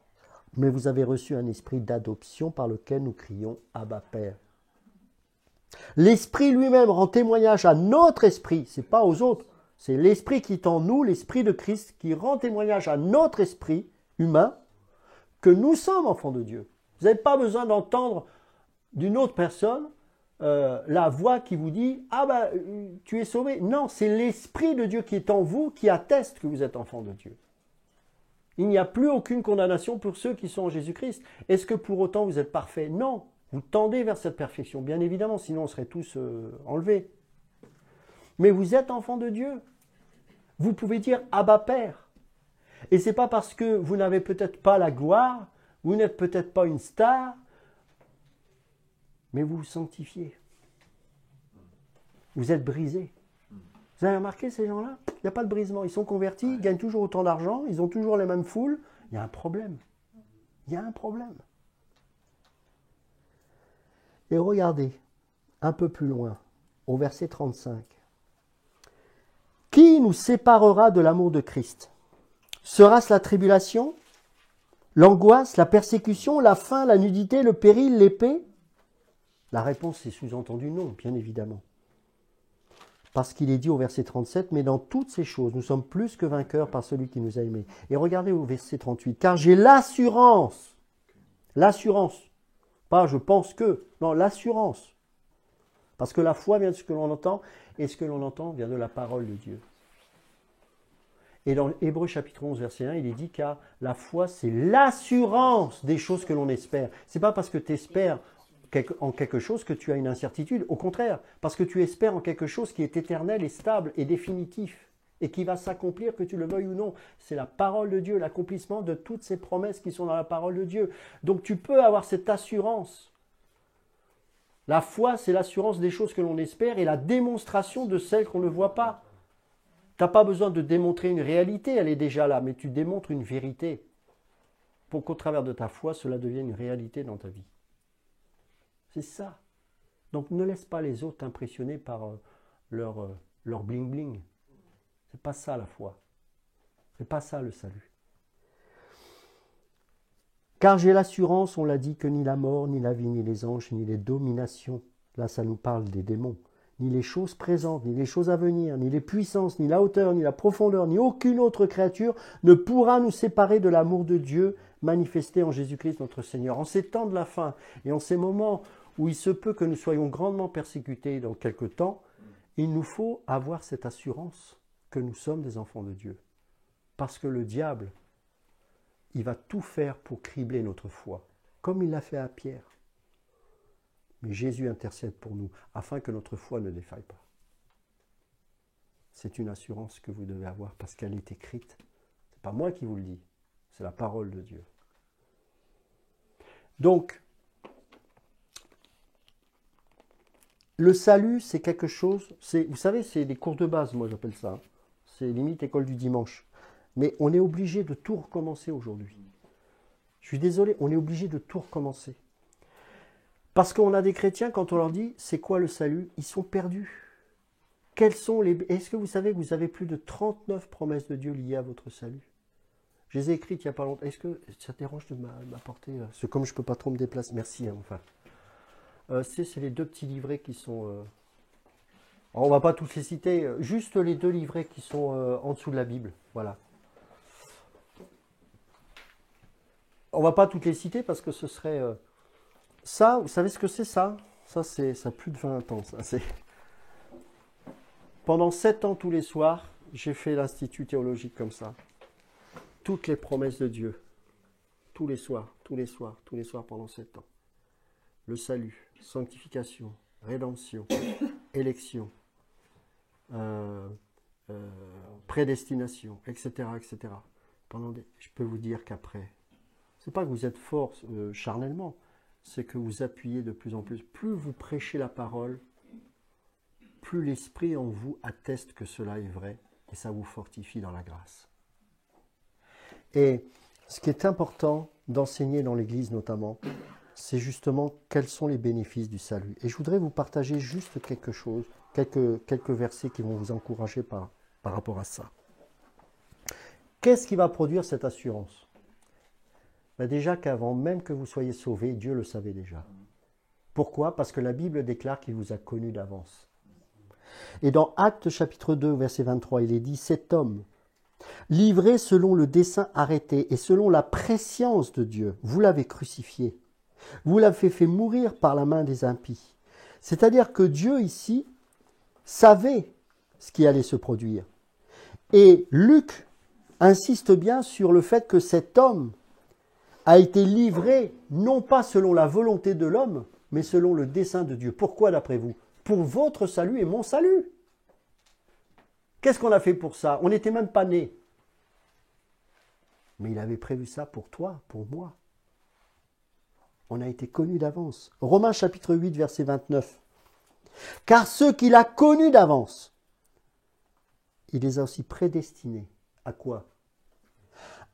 mais vous avez reçu un esprit d'adoption par lequel nous crions « Abba Père ». L'Esprit lui-même rend témoignage à notre esprit, ce n'est pas aux autres, c'est l'Esprit qui est en nous, l'Esprit de Christ, qui rend témoignage à notre esprit humain que nous sommes enfants de Dieu. Vous n'avez pas besoin d'entendre d'une autre personne la voix qui vous dit « Ah ben, tu es sauvé ». Non, c'est l'Esprit de Dieu qui est en vous qui atteste que vous êtes enfants de Dieu. Il n'y a plus aucune condamnation pour ceux qui sont en Jésus-Christ. Est-ce que pour autant vous êtes parfaits? Non. Vous tendez vers cette perfection, bien évidemment, sinon on serait tous enlevés. Mais vous êtes enfants de Dieu. Vous pouvez dire « Abba Père ». Et ce n'est pas parce que vous n'avez peut-être pas la gloire, vous n'êtes peut-être pas une star, mais vous vous sanctifiez. Vous êtes brisés. Vous avez remarqué ces gens-là? Il n'y a pas de brisement. Ils sont convertis, ils gagnent toujours autant d'argent, ils ont toujours les mêmes foules. Il y a un problème. Il y a un problème. Et regardez, un peu plus loin, au verset 35. « Qui nous séparera de l'amour de Christ? Sera-ce la tribulation, l'angoisse, la persécution, la faim, la nudité, le péril, l'épée ?» La réponse est sous-entendue non, bien évidemment. Parce qu'il est dit au verset 37, « Mais dans toutes ces choses, nous sommes plus que vainqueurs par celui qui nous a aimés. » Et regardez au verset 38, « Car j'ai l'assurance, pas je pense que, non, l'assurance. Parce que la foi vient de ce que l'on entend, et ce que l'on entend vient de la parole de Dieu. Et dans Hébreux chapitre 11, verset 1, il est dit car la foi, c'est l'assurance des choses que l'on espère. Ce n'est pas parce que tu espères en quelque chose que tu as une incertitude. Au contraire, parce que tu espères en quelque chose qui est éternel et stable et définitif et qui va s'accomplir que tu le veuilles ou non. C'est la parole de Dieu, l'accomplissement de toutes ces promesses qui sont dans la parole de Dieu. Donc tu peux avoir cette assurance. La foi, c'est l'assurance des choses que l'on espère et la démonstration de celles qu'on ne voit pas. Tu n'as pas besoin de démontrer une réalité, elle est déjà là, mais tu démontres une vérité pour qu'au travers de ta foi, cela devienne une réalité dans ta vie. C'est ça. Donc ne laisse pas les autres t'impressionner par leur bling-bling. C'est pas ça la foi. C'est pas ça le salut. Car j'ai l'assurance, on l'a dit, que ni la mort, ni la vie, ni les anges, ni les dominations, là ça nous parle des démons, ni les choses présentes, ni les choses à venir, ni les puissances, ni la hauteur, ni la profondeur, ni aucune autre créature ne pourra nous séparer de l'amour de Dieu manifesté en Jésus-Christ notre Seigneur. En ces temps de la fin et en ces moments où il se peut que nous soyons grandement persécutés dans quelque temps, il nous faut avoir cette assurance que nous sommes des enfants de Dieu. Parce que le diable, il va tout faire pour cribler notre foi, comme il l'a fait à Pierre. Mais Jésus intercède pour nous, afin que notre foi ne défaille pas. C'est une assurance que vous devez avoir, parce qu'elle est écrite. Ce n'est pas moi qui vous le dis, c'est la parole de Dieu. Donc, le salut, c'est quelque chose, vous savez, c'est des cours de base, moi j'appelle ça. C'est limite école du dimanche. Mais on est obligé de tout recommencer aujourd'hui. Je suis désolé, on est obligé de tout recommencer. Parce qu'on a des chrétiens, quand on leur dit, c'est quoi le salut? Ils sont perdus. Est-ce que vous savez que vous avez plus de 39 promesses de Dieu liées à votre salut? Je les ai écrites il n'y a pas longtemps. Est-ce que ça te dérange de m'apporter parce que comme je ne peux pas trop me déplacer, merci. Hein, enfin. C'est les 2 petits livrets qui sont... Alors, on ne va pas tous les citer, juste les 2 livrets qui sont en dessous de la Bible. Voilà. On ne va pas toutes les citer parce que ce serait... Ça, vous savez ce que c'est ça? Ça a plus de 20 ans. Ça, Pendant 7 ans tous les soirs, j'ai fait l'institut théologique comme ça. Toutes les promesses de Dieu. Tous les soirs pendant 7 ans. Le salut, sanctification, rédemption, élection, prédestination, etc. etc. Je peux vous dire qu'après, c'est pas que vous êtes fort charnellement, c'est que vous appuyez de plus en plus. Plus vous prêchez la parole, plus l'Esprit en vous atteste que cela est vrai, et ça vous fortifie dans la grâce. Et ce qui est important d'enseigner dans l'Église notamment, c'est justement quels sont les bénéfices du salut. Et je voudrais vous partager juste quelque chose, quelques versets qui vont vous encourager par rapport à ça. Qu'est-ce qui va produire cette assurance? Déjà qu'avant même que vous soyez sauvés, Dieu le savait déjà. Pourquoi? Parce que la Bible déclare qu'il vous a connus d'avance. Et dans Actes chapitre 2, verset 23, il est dit « Cet homme, livré selon le dessein arrêté et selon la prescience de Dieu, vous l'avez crucifié. Vous l'avez fait mourir par la main des impies. » C'est-à-dire que Dieu ici savait ce qui allait se produire. Et Luc insiste bien sur le fait que cet homme a été livré non pas selon la volonté de l'homme, mais selon le dessein de Dieu. Pourquoi d'après vous? Pour votre salut et mon salut. Qu'est-ce qu'on a fait pour ça? On n'était même pas nés. Mais il avait prévu ça pour toi, pour moi. On a été connus d'avance. Romains chapitre 8, verset 29. Car ceux qu'il a connus d'avance, il les a aussi prédestinés. À quoi?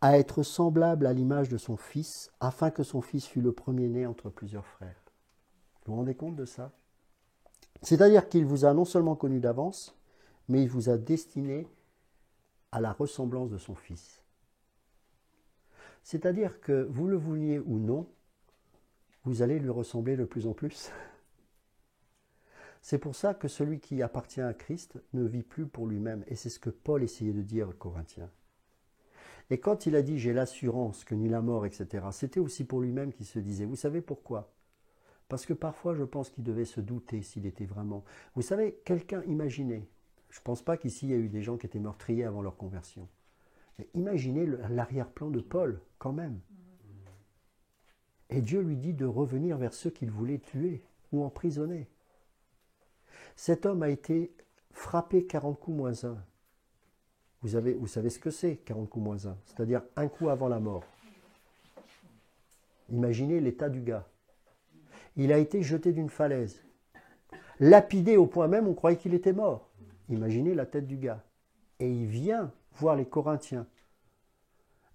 À être semblables à l'image de son Fils, afin que son Fils fût le premier-né entre plusieurs frères. Vous vous rendez compte de ça? C'est-à-dire qu'il vous a non seulement connu d'avance, mais il vous a destiné à la ressemblance de son Fils. C'est-à-dire que vous le vouliez ou non, vous allez lui ressembler de plus en plus. C'est pour ça que celui qui appartient à Christ ne vit plus pour lui-même. Et c'est ce que Paul essayait de dire aux Corinthiens. Et quand il a dit « j'ai l'assurance que ni la mort, etc. », c'était aussi pour lui-même qu'il se disait. Vous savez pourquoi? Parce que parfois je pense qu'il devait se douter s'il était vraiment... Vous savez, quelqu'un, imaginez, je ne pense pas qu'ici il y a eu des gens qui étaient meurtriers avant leur conversion. Mais imaginez l'arrière-plan de Paul, quand même. Et Dieu lui dit de revenir vers ceux qu'il voulait tuer ou emprisonner. Cet homme a été frappé 40 coups moins 1. Vous savez ce que c'est, 40 coups moins 1, c'est-à-dire un coup avant la mort. Imaginez l'état du gars. Il a été jeté d'une falaise, lapidé au point même où on croyait qu'il était mort. Imaginez la tête du gars. Et il vient voir les Corinthiens.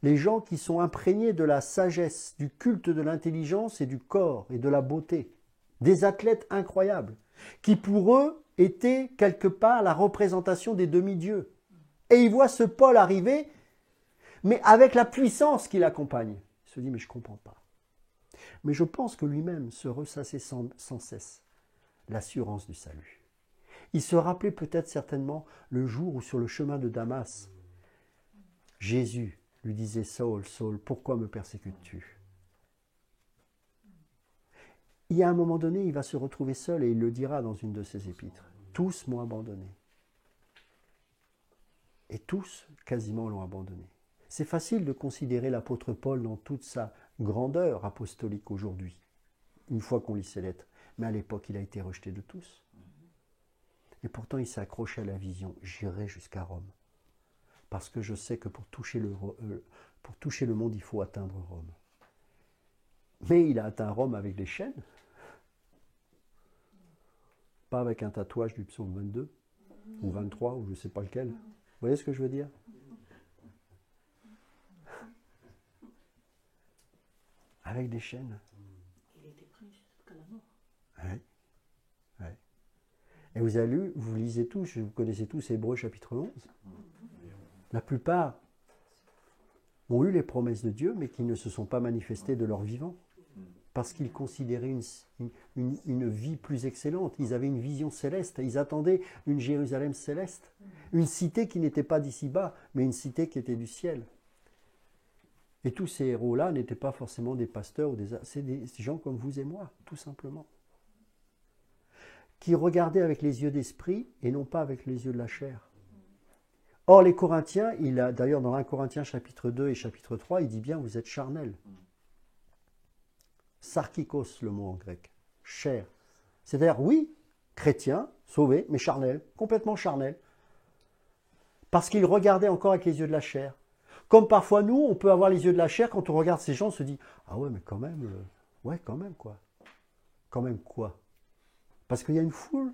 Les gens qui sont imprégnés de la sagesse, du culte de l'intelligence et du corps et de la beauté. Des athlètes incroyables, qui pour eux étaient quelque part la représentation des demi-dieux. Et il voit ce Paul arriver, mais avec la puissance qui l'accompagne. Il se dit, mais je ne comprends pas. Mais je pense que lui-même se ressassait sans cesse l'assurance du salut. Il se rappelait peut-être certainement le jour où sur le chemin de Damas, Jésus lui disait « Saul, Saul, pourquoi me persécutes-tu » Il y a un moment donné, il va se retrouver seul et il le dira dans une de ses épîtres. Tous m'ont abandonné. Et tous, quasiment, l'ont abandonné. C'est facile de considérer l'apôtre Paul dans toute sa grandeur apostolique aujourd'hui, une fois qu'on lit ses lettres. Mais à l'époque, il a été rejeté de tous. Et pourtant, il s'est accroché à la vision. J'irai jusqu'à Rome. Parce que je sais que pour toucher le monde, il faut atteindre Rome. Mais il a atteint Rome avec des chaînes. Pas avec un tatouage du psaume 22, ou 23, ou je ne sais pas lequel. Vous voyez ce que je veux dire? avec des chaînes. Il était prêt jusqu'à la mort. Ouais. Ouais. Et vous lisez tous, vous connaissez tous Hébreux chapitre 11. La plupart ont eu les promesses de Dieu, mais qui ne se sont pas manifestées de leur vivant. Parce qu'ils considéraient une vie plus excellente. Ils avaient une vision céleste. Ils attendaient une Jérusalem céleste. Une cité qui n'était pas d'ici-bas, mais une cité qui était du ciel. Et tous ces héros-là n'étaient pas forcément des pasteurs, c'est des gens comme vous et moi, tout simplement. Qui regardaient avec les yeux d'esprit et non pas avec les yeux de la chair. Or, les Corinthiens, d'ailleurs dans 1 Corinthiens chapitre 2 et chapitre 3, il dit bien, vous êtes charnels. Sarkikos, le mot en grec, chair. C'est-à-dire, oui, chrétien, sauvé, mais charnel, complètement charnel. Parce qu'ils regardaient encore avec les yeux de la chair. Comme parfois nous, on peut avoir les yeux de la chair, quand on regarde ces gens, on se dit, ah ouais, mais quand même, quand même quoi. Quand même quoi? Parce qu'il y a une foule.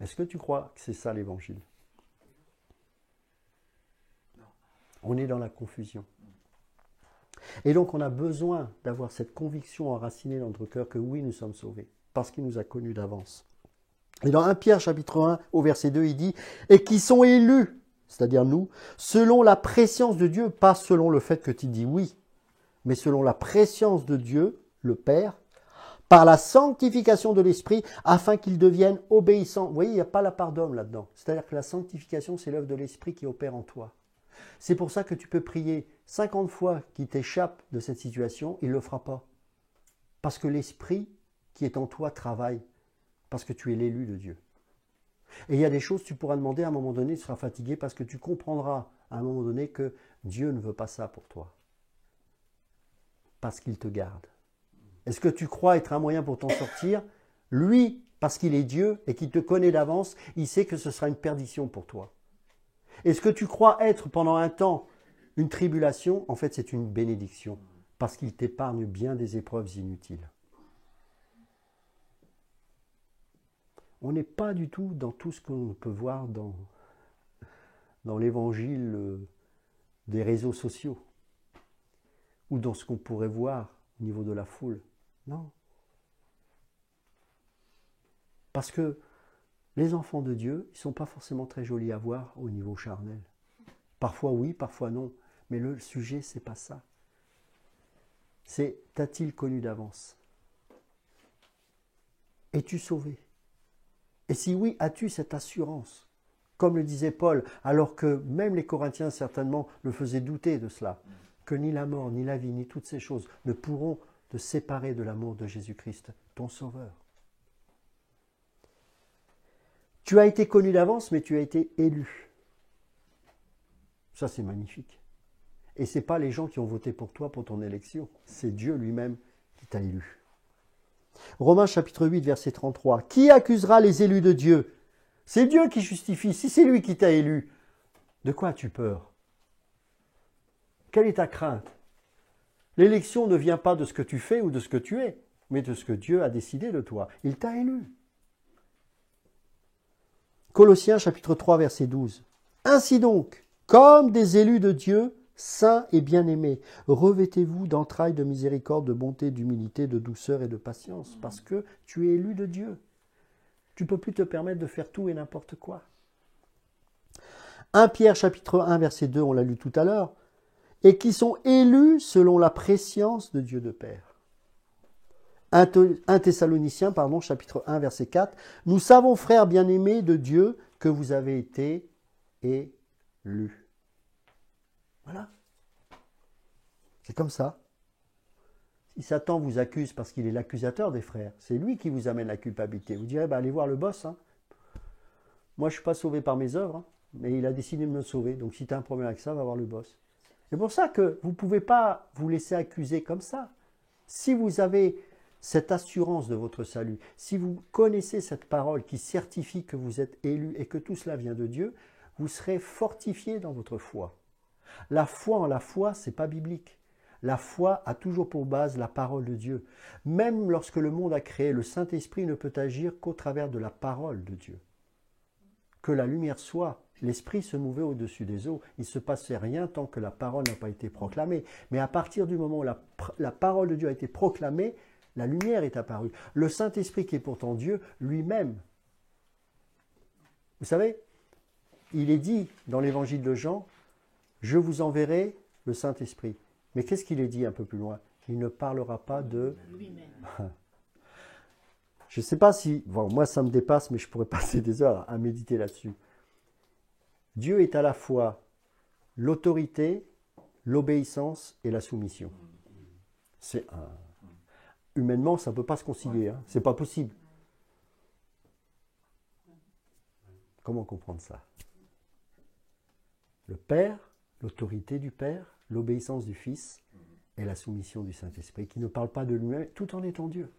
Est-ce que tu crois que c'est ça l'évangile? On est dans la confusion. Et donc on a besoin d'avoir cette conviction enracinée dans notre cœur que oui, nous sommes sauvés, parce qu'il nous a connus d'avance. Et dans 1 Pierre chapitre 1, au verset 2, il dit « Et qui sont élus, c'est-à-dire nous, selon la préscience de Dieu, pas selon le fait que tu dis oui, mais selon la préscience de Dieu, le Père, par la sanctification de l'Esprit, afin qu'ils deviennent obéissants. » Vous voyez, il n'y a pas la part d'homme là-dedans. C'est-à-dire que la sanctification, c'est l'œuvre de l'Esprit qui opère en toi. C'est pour ça que tu peux prier 50 fois qu'il t'échappe de cette situation, il ne le fera pas. Parce que l'Esprit qui est en toi travaille, parce que tu es l'élu de Dieu. Et il y a des choses que tu pourras demander à un moment donné, tu seras fatigué parce que tu comprendras à un moment donné que Dieu ne veut pas ça pour toi. Parce qu'il te garde. Est-ce que tu crois être un moyen pour t'en sortir? Lui, parce qu'il est Dieu et qu'il te connaît d'avance, il sait que ce sera une perdition pour toi. Est-ce que tu crois être pendant un temps une tribulation? En fait, c'est une bénédiction, parce qu'il t'épargne bien des épreuves inutiles. On n'est pas du tout dans tout ce qu'on peut voir dans l'évangile des réseaux sociaux, ou dans ce qu'on pourrait voir au niveau de la foule. Non. Parce que les enfants de Dieu, ils ne sont pas forcément très jolis à voir au niveau charnel. Parfois oui, parfois non. Mais le sujet, ce n'est pas ça. C'est, t'a-t-il connu d'avance? Es-tu sauvé? Et si oui, as-tu cette assurance? Comme le disait Paul, alors que même les Corinthiens certainement le faisaient douter de cela, que ni la mort, ni la vie, ni toutes ces choses ne pourront te séparer de l'amour de Jésus-Christ, ton Sauveur. Tu as été connu d'avance, mais tu as été élu. Ça, c'est magnifique. Et ce n'est pas les gens qui ont voté pour toi pour ton élection. C'est Dieu lui-même qui t'a élu. Romains chapitre 8, verset 33. Qui accusera les élus de Dieu? C'est Dieu qui justifie. Si c'est lui qui t'a élu, de quoi as-tu peur? Quelle est ta crainte? L'élection ne vient pas de ce que tu fais ou de ce que tu es, mais de ce que Dieu a décidé de toi. Il t'a élu. Colossiens chapitre 3 verset 12. Ainsi donc, comme des élus de Dieu, saints et bien-aimés, revêtez-vous d'entrailles de miséricorde, de bonté, d'humilité, de douceur et de patience, parce que tu es élu de Dieu. Tu ne peux plus te permettre de faire tout et n'importe quoi. 1 Pierre chapitre 1 verset 2, on l'a lu tout à l'heure, et qui sont élus selon la préscience de Dieu de Père. 1 Thessaloniciens, chapitre 1, verset 4. Nous savons, frères bien-aimés de Dieu, que vous avez été élus. Voilà. C'est comme ça. Si Satan vous accuse parce qu'il est l'accusateur des frères, c'est lui qui vous amène la culpabilité. Vous direz, allez voir le boss. Hein. Moi, je ne suis pas sauvé par mes œuvres, hein, mais il a décidé de me sauver. Donc, si tu as un problème avec ça, va voir le boss. C'est pour ça que vous ne pouvez pas vous laisser accuser comme ça. Si vous avez cette assurance de votre salut, si vous connaissez cette parole qui certifie que vous êtes élu et que tout cela vient de Dieu, vous serez fortifié dans votre foi. La foi en la foi, ce n'est pas biblique. La foi a toujours pour base la parole de Dieu. Même lorsque le monde a créé, le Saint-Esprit ne peut agir qu'au travers de la parole de Dieu. que la lumière soit. L'Esprit se mouvait au-dessus des eaux. Il ne se passait rien tant que la parole n'a pas été proclamée. Mais à partir du moment où la parole de Dieu a été proclamée, la lumière est apparue. Le Saint-Esprit, qui est pourtant Dieu, lui-même. Vous savez, il est dit dans l'Évangile de Jean, « Je vous enverrai le Saint-Esprit ». Mais qu'est-ce qu'il est dit un peu plus loin? Il ne parlera pas de lui-même. Je ne sais pas si... Bon, moi, ça me dépasse, mais je pourrais passer des heures à méditer là-dessus. Dieu est à la fois l'autorité, l'obéissance et la soumission. Humainement, ça ne peut pas se concilier. Hein. Ce n'est pas possible. Comment comprendre ça? Le Père, l'autorité du Père, l'obéissance du Fils et la soumission du Saint-Esprit, qui ne parle pas de lui-même tout en étant Dieu.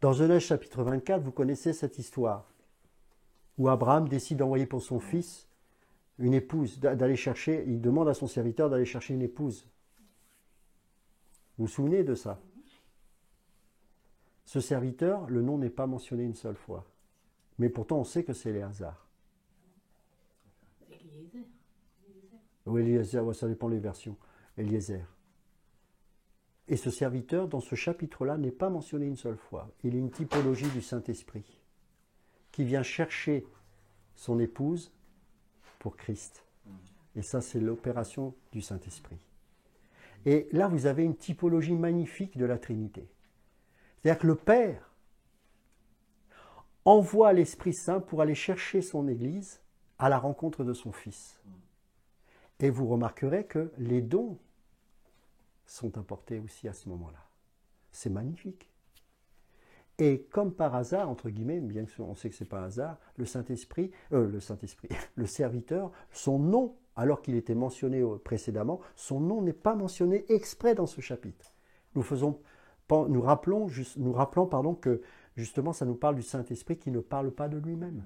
Dans Genèse chapitre 24, vous connaissez cette histoire où Abraham décide d'envoyer pour son fils une épouse, d'aller chercher, il demande à son serviteur d'aller chercher une épouse. Vous vous souvenez de ça? Ce serviteur, le nom n'est pas mentionné une seule fois. Mais pourtant, on sait que c'est Éléazar. Ou Eliezer, ça dépend des versions. Eliezer. Et ce serviteur, dans ce chapitre-là, n'est pas mentionné une seule fois. Il est une typologie du Saint-Esprit qui vient chercher son épouse pour Christ. Et ça, c'est l'opération du Saint-Esprit. Et là, vous avez une typologie magnifique de la Trinité. C'est-à-dire que le Père envoie l'Esprit Saint pour aller chercher son Église à la rencontre de son Fils. Et vous remarquerez que les dons sont apportés aussi à ce moment-là. C'est magnifique. Et comme par hasard, entre guillemets, bien sûr on sait que ce n'est pas un hasard, le serviteur, son nom, alors qu'il était mentionné précédemment, son nom n'est pas mentionné exprès dans ce chapitre. Nous rappelons que justement ça nous parle du Saint-Esprit qui ne parle pas de lui-même.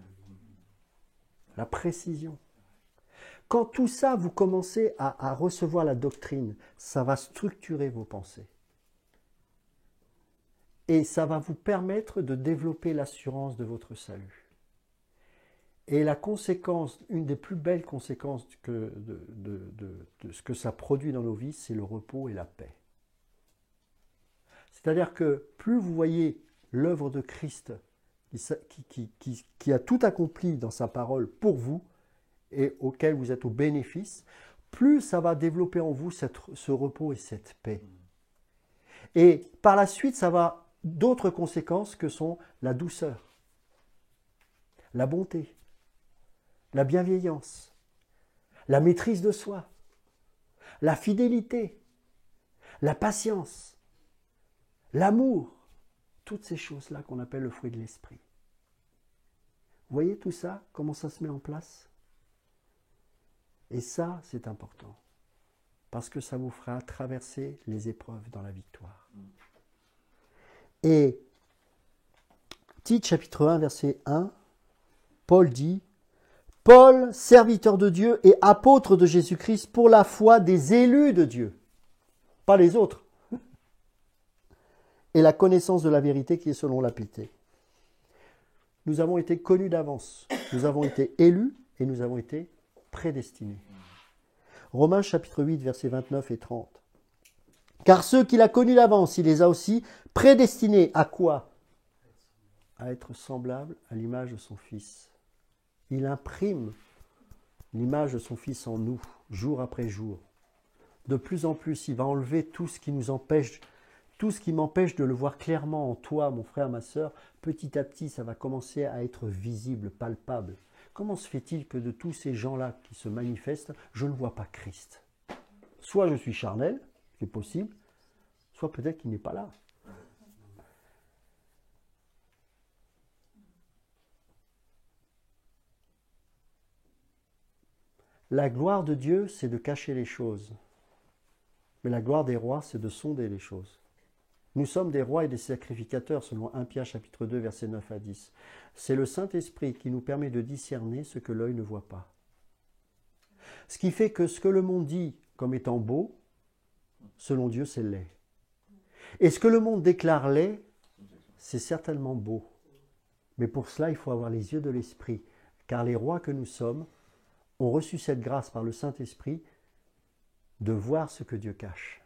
La précision. Quand tout ça, vous commencez à recevoir la doctrine, ça va structurer vos pensées. Et ça va vous permettre de développer l'assurance de votre salut. Et la conséquence, une des plus belles conséquences de ce que ça produit dans nos vies, c'est le repos et la paix. C'est-à-dire que plus vous voyez l'œuvre de Christ qui a tout accompli dans sa parole pour vous et auquel vous êtes au bénéfice, plus ça va développer en vous ce repos et cette paix. Et par la suite, ça va d'autres conséquences que sont la douceur, la bonté, la bienveillance, la maîtrise de soi, la fidélité, la patience, l'amour, toutes ces choses-là qu'on appelle le fruit de l'esprit. Vous voyez tout ça, comment ça se met en place? Et ça, c'est important, parce que ça vous fera traverser les épreuves dans la victoire. Et Tite chapitre 1, verset 1, Paul dit « Paul, serviteur de Dieu et apôtre de Jésus-Christ pour la foi des élus de Dieu. » Pas les autres. Et la connaissance de la vérité qui est selon la piété. Nous avons été connus d'avance. Nous avons été élus et nous avons été prédestinés. Romains chapitre 8, versets 29 et 30. Car ceux qu'il a connus d'avance, il les a aussi prédestinés à quoi? À être semblables à l'image de son Fils. Il imprime l'image de son Fils en nous, jour après jour. De plus en plus, il va enlever tout ce qui nous empêche, tout ce qui m'empêche de le voir clairement en toi, mon frère, ma sœur. Petit à petit, ça va commencer à être visible, palpable. Comment se fait-il que de tous ces gens-là qui se manifestent, je ne vois pas Christ? Soit je suis charnel, c'est possible, soit peut-être qu'il n'est pas là. La gloire de Dieu, c'est de cacher les choses. Mais la gloire des rois, c'est de sonder les choses. Nous sommes des rois et des sacrificateurs, selon 1 Pierre chapitre 2, versets 9 à 10. C'est le Saint-Esprit qui nous permet de discerner ce que l'œil ne voit pas. Ce qui fait que ce que le monde dit comme étant beau, selon Dieu, c'est laid. Et ce que le monde déclare laid, c'est certainement beau. Mais pour cela, il faut avoir les yeux de l'Esprit. Car les rois que nous sommes ont reçu cette grâce par le Saint-Esprit de voir ce que Dieu cache.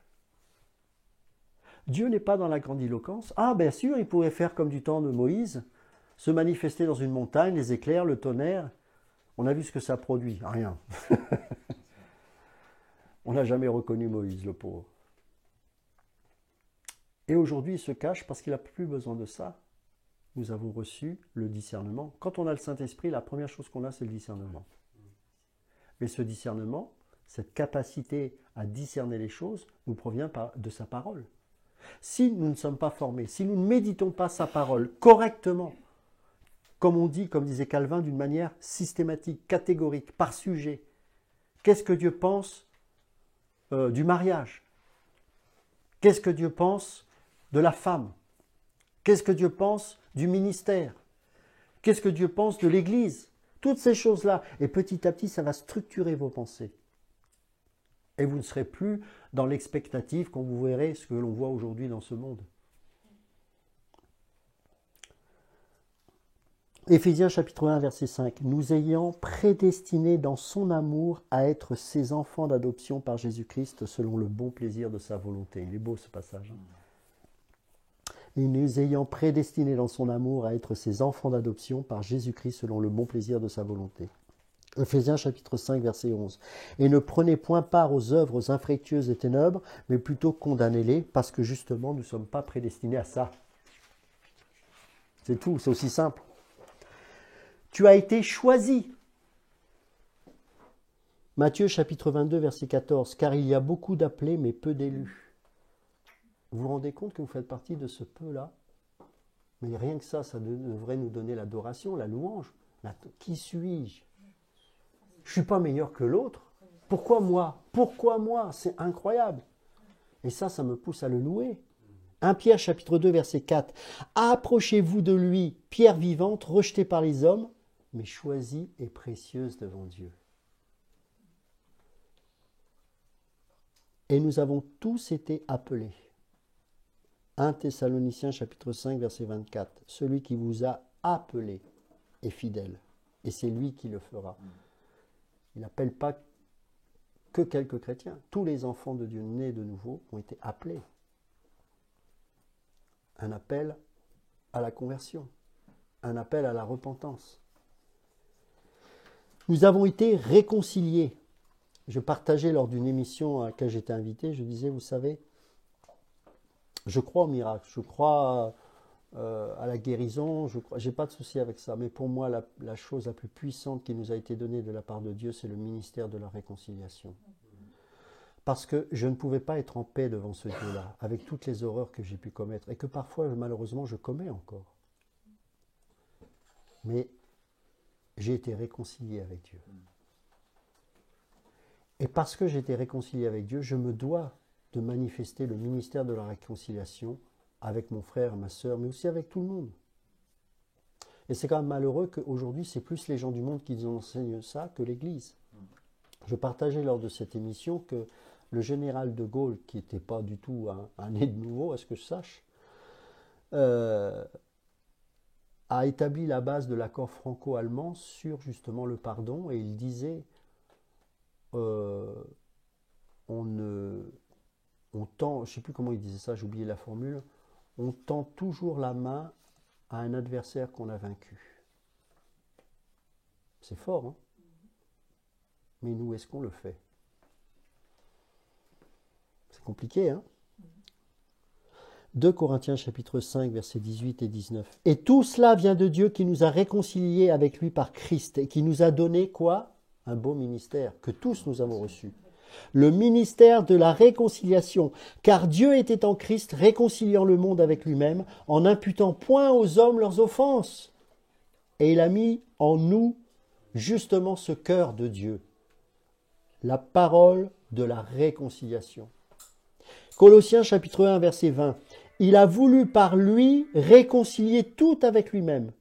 Dieu n'est pas dans la grandiloquence. Ah, bien sûr, il pourrait faire comme du temps de Moïse, se manifester dans une montagne, les éclairs, le tonnerre. On a vu ce que ça produit. Rien. On n'a jamais reconnu Moïse, le pauvre. Et aujourd'hui, il se cache parce qu'il n'a plus besoin de ça. Nous avons reçu le discernement. Quand on a le Saint-Esprit, la première chose qu'on a, c'est le discernement. Mais ce discernement, cette capacité à discerner les choses, nous provient de sa parole. Si nous ne sommes pas formés, si nous ne méditons pas sa parole correctement, comme on dit, comme disait Calvin, d'une manière systématique, catégorique, par sujet, qu'est-ce que Dieu pense du mariage? Qu'est-ce que Dieu pense de la femme? Qu'est-ce que Dieu pense du ministère? Qu'est-ce que Dieu pense de l'Église? Toutes ces choses-là. Et petit à petit, ça va structurer vos pensées. Et vous ne serez plus dans l'expectative quand vous verrez ce que l'on voit aujourd'hui dans ce monde. Éphésiens chapitre 1, verset 5. Nous ayant prédestinés dans son amour à être ses enfants d'adoption par Jésus-Christ selon le bon plaisir de sa volonté. Il est beau ce passage. Et nous ayant prédestinés dans son amour à être ses enfants d'adoption par Jésus-Christ selon le bon plaisir de sa volonté. Éphésiens chapitre 5, verset 11. Et ne prenez point part aux œuvres infructueuses et ténèbres, mais plutôt condamnez-les, parce que justement, nous ne sommes pas prédestinés à ça. C'est tout, c'est aussi simple. Tu as été choisi. Matthieu chapitre 22, verset 14. Car il y a beaucoup d'appelés, mais peu d'élus. Vous vous rendez compte que vous faites partie de ce peu-là? Mais rien que ça devrait nous donner l'adoration, la louange. Qui suis-je? Je ne suis pas meilleur que l'autre. Pourquoi moi? Pourquoi moi? C'est incroyable. Et ça me pousse à le louer. 1 Pierre chapitre 2, verset 4. Approchez-vous de lui, pierre vivante, rejetée par les hommes, mais choisie et précieuse devant Dieu. Et nous avons tous été appelés. 1 Thessaloniciens chapitre 5, verset 24. Celui qui vous a appelé est fidèle, et c'est lui qui le fera. Il n'appelle pas que quelques chrétiens. Tous les enfants de Dieu nés de nouveau ont été appelés. Un appel à la conversion, un appel à la repentance. Nous avons été réconciliés. Je partageais lors d'une émission à laquelle j'étais invité, je disais, vous savez, je crois au miracle, je crois à la guérison, je n'ai pas de souci avec ça, mais pour moi, la chose la plus puissante qui nous a été donnée de la part de Dieu, c'est le ministère de la réconciliation. Parce que je ne pouvais pas être en paix devant ce Dieu-là, avec toutes les horreurs que j'ai pu commettre, et que parfois, malheureusement, je commets encore. Mais j'ai été réconcilié avec Dieu. Et parce que j'ai été réconcilié avec Dieu, je me dois de manifester le ministère de la réconciliation avec mon frère, ma sœur, mais aussi avec tout le monde. Et c'est quand même malheureux qu'aujourd'hui, c'est plus les gens du monde qui nous enseignent ça que l'Église. Je partageais lors de cette émission que le général de Gaulle, qui n'était pas du tout un né de nouveau, à ce que je sache, a établi la base de l'accord franco-allemand sur justement le pardon, et il disait on tend, je ne sais plus comment il disait ça, j'ai oublié la formule, on tend toujours la main à un adversaire qu'on a vaincu. C'est fort, hein? Mais nous, est-ce qu'on le fait? C'est compliqué, hein? 2 Corinthiens chapitre 5, versets 18 et 19. Et tout cela vient de Dieu qui nous a réconciliés avec lui par Christ et qui nous a donné quoi? Un beau ministère que tous nous avons reçu. Le ministère de la réconciliation, car Dieu était en Christ réconciliant le monde avec lui-même en n'imputant point aux hommes leurs offenses. Et il a mis en nous justement ce cœur de Dieu, la parole de la réconciliation. Colossiens chapitre 1 verset 20. Il a voulu par lui réconcilier tout avec lui-même,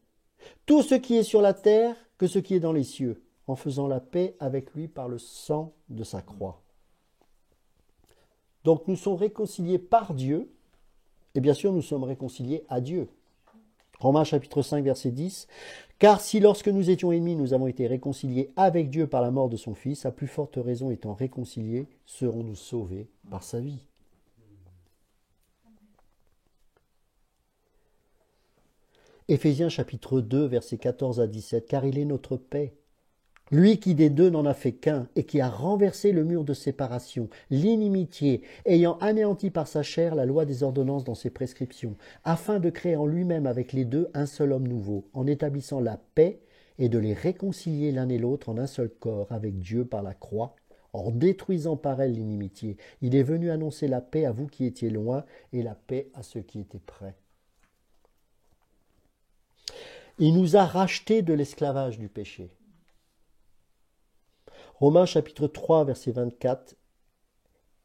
tout ce qui est sur la terre que ce qui est dans les cieux, en faisant la paix avec lui par le sang de sa croix. Donc nous sommes réconciliés par Dieu, et bien sûr nous sommes réconciliés à Dieu. Romains chapitre 5, verset 10. Car si lorsque nous étions ennemis, nous avons été réconciliés avec Dieu par la mort de son Fils, à plus forte raison étant réconciliés, serons-nous sauvés par sa vie. Éphésiens chapitre 2, versets 14 à 17. Car il est notre paix. Lui qui des deux n'en a fait qu'un et qui a renversé le mur de séparation, l'inimitié, ayant anéanti par sa chair la loi des ordonnances dans ses prescriptions, afin de créer en lui-même avec les deux un seul homme nouveau, en établissant la paix et de les réconcilier l'un et l'autre en un seul corps avec Dieu par la croix, en détruisant par elle l'inimitié. Il est venu annoncer la paix à vous qui étiez loin et la paix à ceux qui étaient près. Il nous a rachetés de l'esclavage du péché. Romains chapitre 3, verset 24.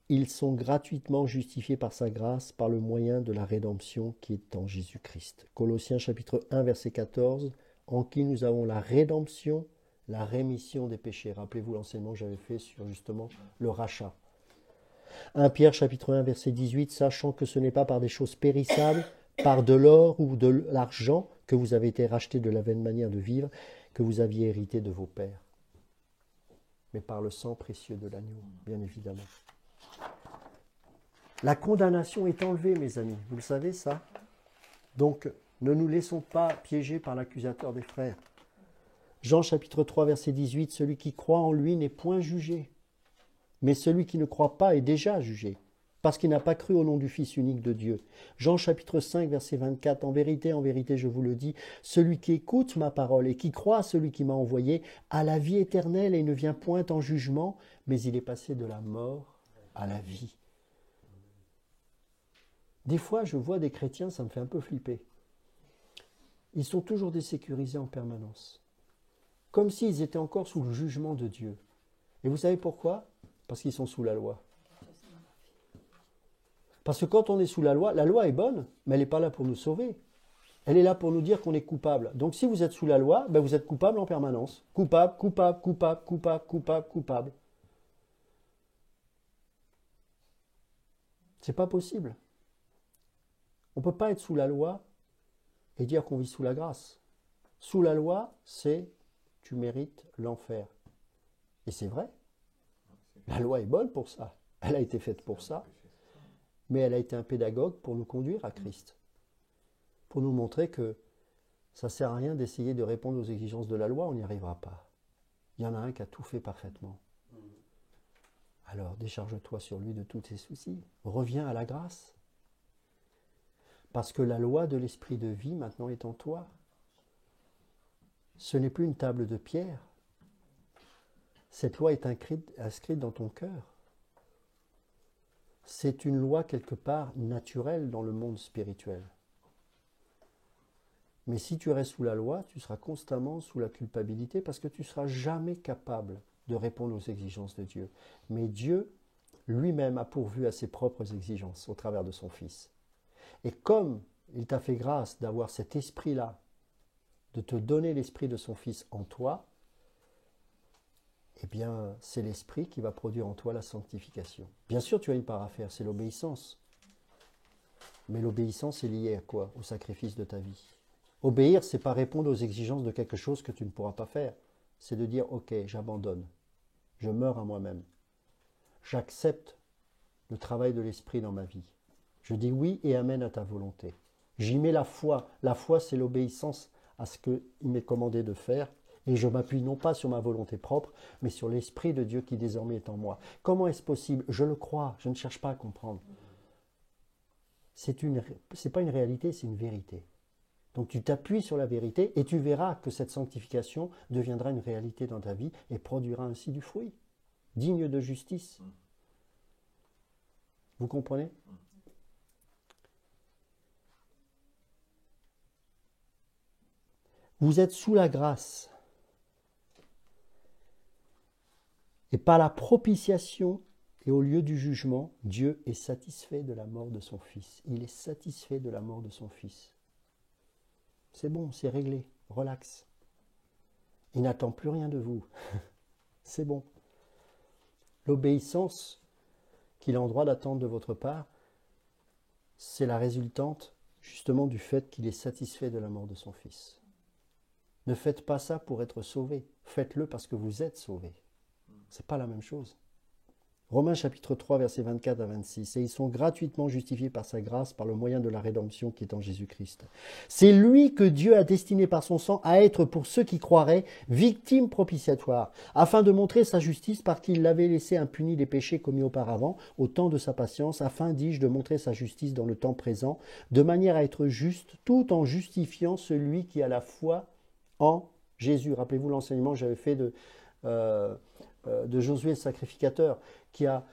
Ils sont gratuitement justifiés par sa grâce, par le moyen de la rédemption qui est en Jésus-Christ. Colossiens chapitre 1, verset 14. En qui nous avons la rédemption, la rémission des péchés. Rappelez-vous l'enseignement que j'avais fait sur justement le rachat. 1 Pierre chapitre 1, verset 18. Sachant que ce n'est pas par des choses périssables, par de l'or ou de l'argent, que vous avez été rachetés de la vaine manière de vivre, que vous aviez hérité de vos pères, mais par le sang précieux de l'agneau, bien évidemment. La condamnation est enlevée, mes amis, vous le savez ça? Donc, ne nous laissons pas piéger par l'accusateur des frères. Jean chapitre 3, verset 18, celui qui croit en lui n'est point jugé, mais celui qui ne croit pas est déjà jugé, parce qu'il n'a pas cru au nom du Fils unique de Dieu. Jean chapitre 5, verset 24, en vérité, je vous le dis, celui qui écoute ma parole et qui croit à celui qui m'a envoyé a la vie éternelle et ne vient point en jugement, mais il est passé de la mort à la vie. Des fois, je vois des chrétiens, ça me fait un peu flipper. Ils sont toujours désécurisés en permanence, comme s'ils étaient encore sous le jugement de Dieu. Et vous savez pourquoi? Parce qu'ils sont sous la loi. Parce que quand on est sous la loi est bonne, mais elle n'est pas là pour nous sauver. Elle est là pour nous dire qu'on est coupable. Donc si vous êtes sous la loi, ben vous êtes coupable en permanence. Coupable, coupable, coupable, coupable, coupable, coupable. C'est pas possible. On ne peut pas être sous la loi et dire qu'on vit sous la grâce. Sous la loi, c'est tu mérites l'enfer. Et c'est vrai. La loi est bonne pour ça. Elle a été faite pour ça. Mais elle a été un pédagogue pour nous conduire à Christ. Pour nous montrer que ça ne sert à rien d'essayer de répondre aux exigences de la loi, on n'y arrivera pas. Il y en a un qui a tout fait parfaitement. Alors décharge-toi sur lui de tous tes soucis. Reviens à la grâce. Parce que la loi de l'esprit de vie maintenant est en toi. Ce n'est plus une table de pierre. Cette loi est inscrite dans ton cœur. C'est une loi quelque part naturelle dans le monde spirituel. Mais si tu restes sous la loi, tu seras constamment sous la culpabilité parce que tu ne seras jamais capable de répondre aux exigences de Dieu. Mais Dieu lui-même a pourvu à ses propres exigences au travers de son Fils. Et comme il t'a fait grâce d'avoir cet esprit-là, de te donner l'esprit de son Fils en toi, eh bien, c'est l'esprit qui va produire en toi la sanctification. Bien sûr, tu as une part à faire, c'est l'obéissance. Mais l'obéissance est liée à quoi? Au sacrifice de ta vie. Obéir, c'est pas répondre aux exigences de quelque chose que tu ne pourras pas faire. C'est de dire, ok, j'abandonne. Je meurs à moi-même. J'accepte le travail de l'esprit dans ma vie. Je dis oui et amen à ta volonté. J'y mets la foi. La foi, c'est l'obéissance à ce qu'il m'est commandé de faire. Et je m'appuie non pas sur ma volonté propre, mais sur l'Esprit de Dieu qui désormais est en moi. Comment est-ce possible? Je le crois, je ne cherche pas à comprendre. C'est pas une réalité, c'est une vérité. Donc tu t'appuies sur la vérité et tu verras que cette sanctification deviendra une réalité dans ta vie et produira ainsi du fruit, digne de justice. Vous comprenez? Vous êtes sous la grâce. Et par la propitiation et au lieu du jugement, Dieu est satisfait de la mort de son Fils. Il est satisfait de la mort de son Fils. C'est bon, c'est réglé, relax. Il n'attend plus rien de vous. C'est bon. L'obéissance qu'il a en droit d'attendre de votre part, c'est la résultante justement du fait qu'il est satisfait de la mort de son Fils. Ne faites pas ça pour être sauvé. Faites-le parce que vous êtes sauvé. Ce n'est pas la même chose. Romains chapitre 3, versets 24 à 26. « Et ils sont gratuitement justifiés par sa grâce, par le moyen de la rédemption qui est en Jésus-Christ. C'est lui que Dieu a destiné par son sang à être pour ceux qui croiraient victime propitiatoire, afin de montrer sa justice parce qu'il avait laissé impunis les péchés commis auparavant, au temps de sa patience, afin, dis-je, de montrer sa justice dans le temps présent, de manière à être juste, tout en justifiant celui qui a la foi en Jésus. » Rappelez-vous l'enseignement que j'avais fait de Josué le sacrificateur, qui a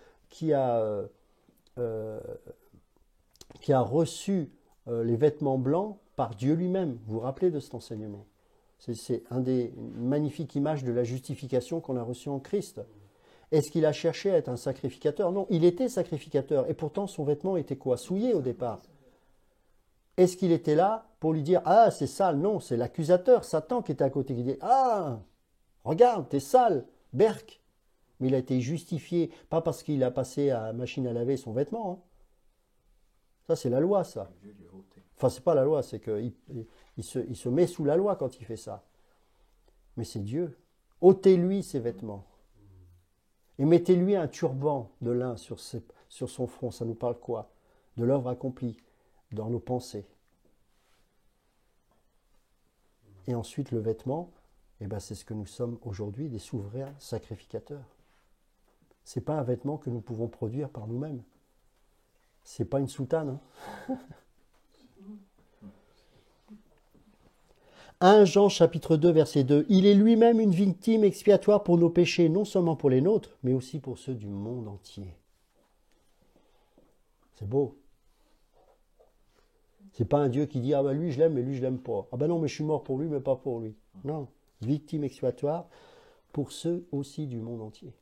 reçu les vêtements blancs par Dieu lui-même. Vous vous rappelez de cet enseignement? C'est une magnifique image de la justification qu'on a reçue en Christ. Est-ce qu'il a cherché à être un sacrificateur? Non, il était sacrificateur, et pourtant son vêtement était quoi? Souillé au départ. Est-ce qu'il était là pour lui dire « Ah, c'est sale ». Non, c'est l'accusateur, Satan, qui était à côté, qui dit « Ah, regarde, t'es sale, berk ». Mais il a été justifié, pas parce qu'il a passé à la machine à laver son vêtement. Hein. Ça, c'est la loi, ça. Enfin, c'est pas la loi, c'est qu'il se met sous la loi quand il fait ça. Mais c'est Dieu. ôtez-lui ses vêtements. Et mettez-lui un turban de lin sur son front. Ça nous parle quoi? De l'œuvre accomplie dans nos pensées. Et ensuite, le vêtement, eh ben, c'est ce que nous sommes aujourd'hui, des souverains sacrificateurs. Ce n'est pas un vêtement que nous pouvons produire par nous-mêmes. Ce n'est pas une soutane. Hein. 1 Jean chapitre 2 verset 2. Il est lui-même une victime expiatoire pour nos péchés, non seulement pour les nôtres, mais aussi pour ceux du monde entier. C'est beau. C'est pas un Dieu qui dit « Ah ben lui je l'aime, mais lui je l'aime pas. Ah ben non, mais je suis mort pour lui, mais pas pour lui. » Non, victime expiatoire pour ceux aussi du monde entier.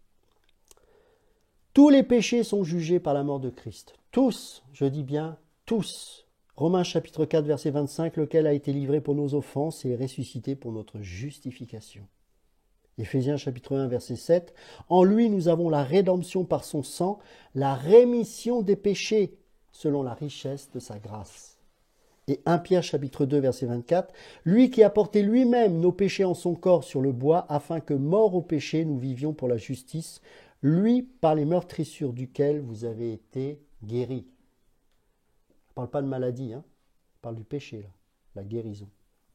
Tous les péchés sont jugés par la mort de Christ. Tous, je dis bien tous. Romains chapitre 4 verset 25, lequel a été livré pour nos offenses et est ressuscité pour notre justification. Éphésiens chapitre 1 verset 7, en lui nous avons la rédemption par son sang, la rémission des péchés selon la richesse de sa grâce. Et 1 Pierre chapitre 2 verset 24, lui qui a porté lui-même nos péchés en son corps sur le bois, afin que morts au péché nous vivions pour la justice, lui par les meurtrissures duquel vous avez été guéris. Je ne parle pas de maladie, hein. Je parle du péché, là, la guérison.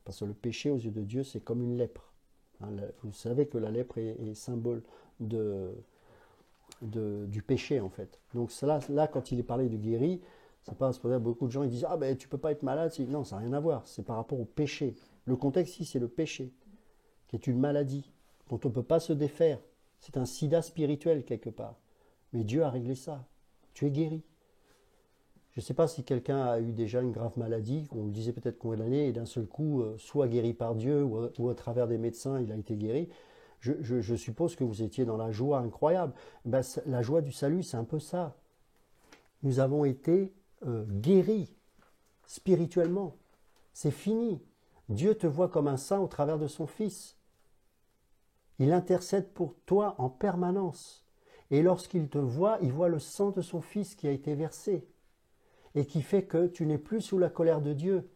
Parce que le péché aux yeux de Dieu c'est comme une lèpre. Hein, vous savez que la lèpre est symbole du péché en fait. Donc là quand il est parlé de guéri, c'est pas pour ça beaucoup de gens ils disent ah ben tu peux pas être malade. Non, ça n'a rien à voir. C'est par rapport au péché. Le contexte ici c'est le péché, qui est une maladie dont on ne peut pas se défaire. C'est un sida spirituel quelque part. Mais Dieu a réglé ça. Tu es guéri. Je ne sais pas si quelqu'un a eu déjà une grave maladie, on le disait peut-être condamné, et d'un seul coup, soit guéri par Dieu, ou à travers des médecins, il a été guéri. Je suppose que vous étiez dans la joie incroyable. Ben, la joie du salut, c'est un peu ça. Nous avons été guéris spirituellement. C'est fini. Dieu te voit comme un saint au travers de son Fils. Il intercède pour toi en permanence. Et lorsqu'il te voit, il voit le sang de son Fils qui a été versé. Et qui fait que tu n'es plus sous la colère de Dieu.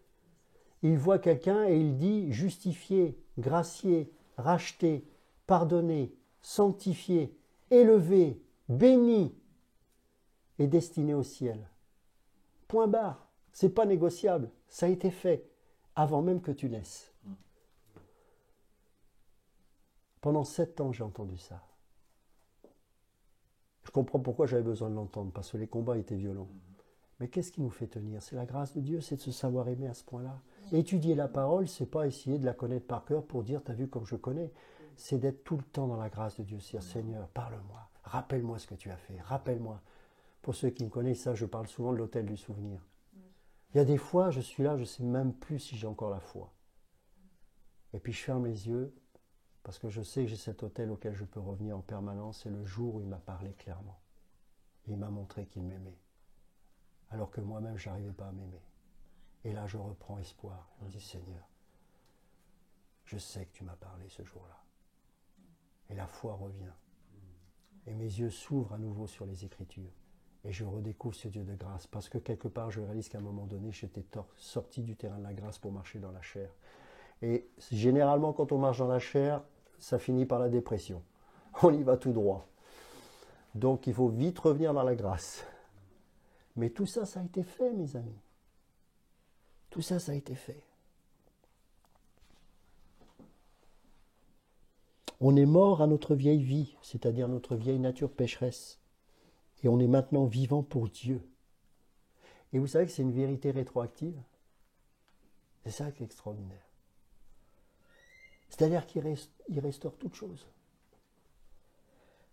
Il voit quelqu'un et il dit justifié, gracié, racheté, pardonné, sanctifié, élevé, béni et destiné au ciel. Point barre. C'est pas négociable. Ça a été fait avant même que tu naisses. Pendant 7 ans, j'ai entendu ça. Je comprends pourquoi j'avais besoin de l'entendre, parce que les combats étaient violents. Mais qu'est-ce qui nous fait tenir? C'est la grâce de Dieu, c'est de se savoir aimer à ce point-là. Étudier la parole, c'est pas essayer de la connaître par cœur pour dire, t'as vu comme je connais. C'est d'être tout le temps dans la grâce de Dieu. C'est dire, Seigneur, parle-moi, rappelle-moi ce que tu as fait, rappelle-moi. Pour ceux qui me connaissent, ça, je parle souvent de l'autel du souvenir. Il y a des fois, je suis là, je ne sais même plus si j'ai encore la foi. Et puis je ferme les yeux, parce que je sais que j'ai cet autel auquel je peux revenir en permanence. C'est le jour où il m'a parlé clairement. Et il m'a montré qu'il m'aimait. Alors que moi-même, je n'arrivais pas à m'aimer. Et là, je reprends espoir. Je me dis, Seigneur, je sais que tu m'as parlé ce jour-là. Et la foi revient. Et mes yeux s'ouvrent à nouveau sur les Écritures. Et je redécouvre ce Dieu de grâce, parce que quelque part, je réalise qu'à un moment donné, j'étais sorti du terrain de la grâce pour marcher dans la chair. Et généralement, quand on marche dans la chair, ça finit par la dépression. On y va tout droit. Donc, il faut vite revenir dans la grâce. Mais tout ça, ça a été fait, mes amis. Tout ça, ça a été fait. On est mort à notre vieille vie, c'est-à-dire notre vieille nature pécheresse. Et on est maintenant vivant pour Dieu. Et vous savez que c'est une vérité rétroactive. C'est ça qui est extraordinaire. C'est-à-dire qu'il restaure toute chose.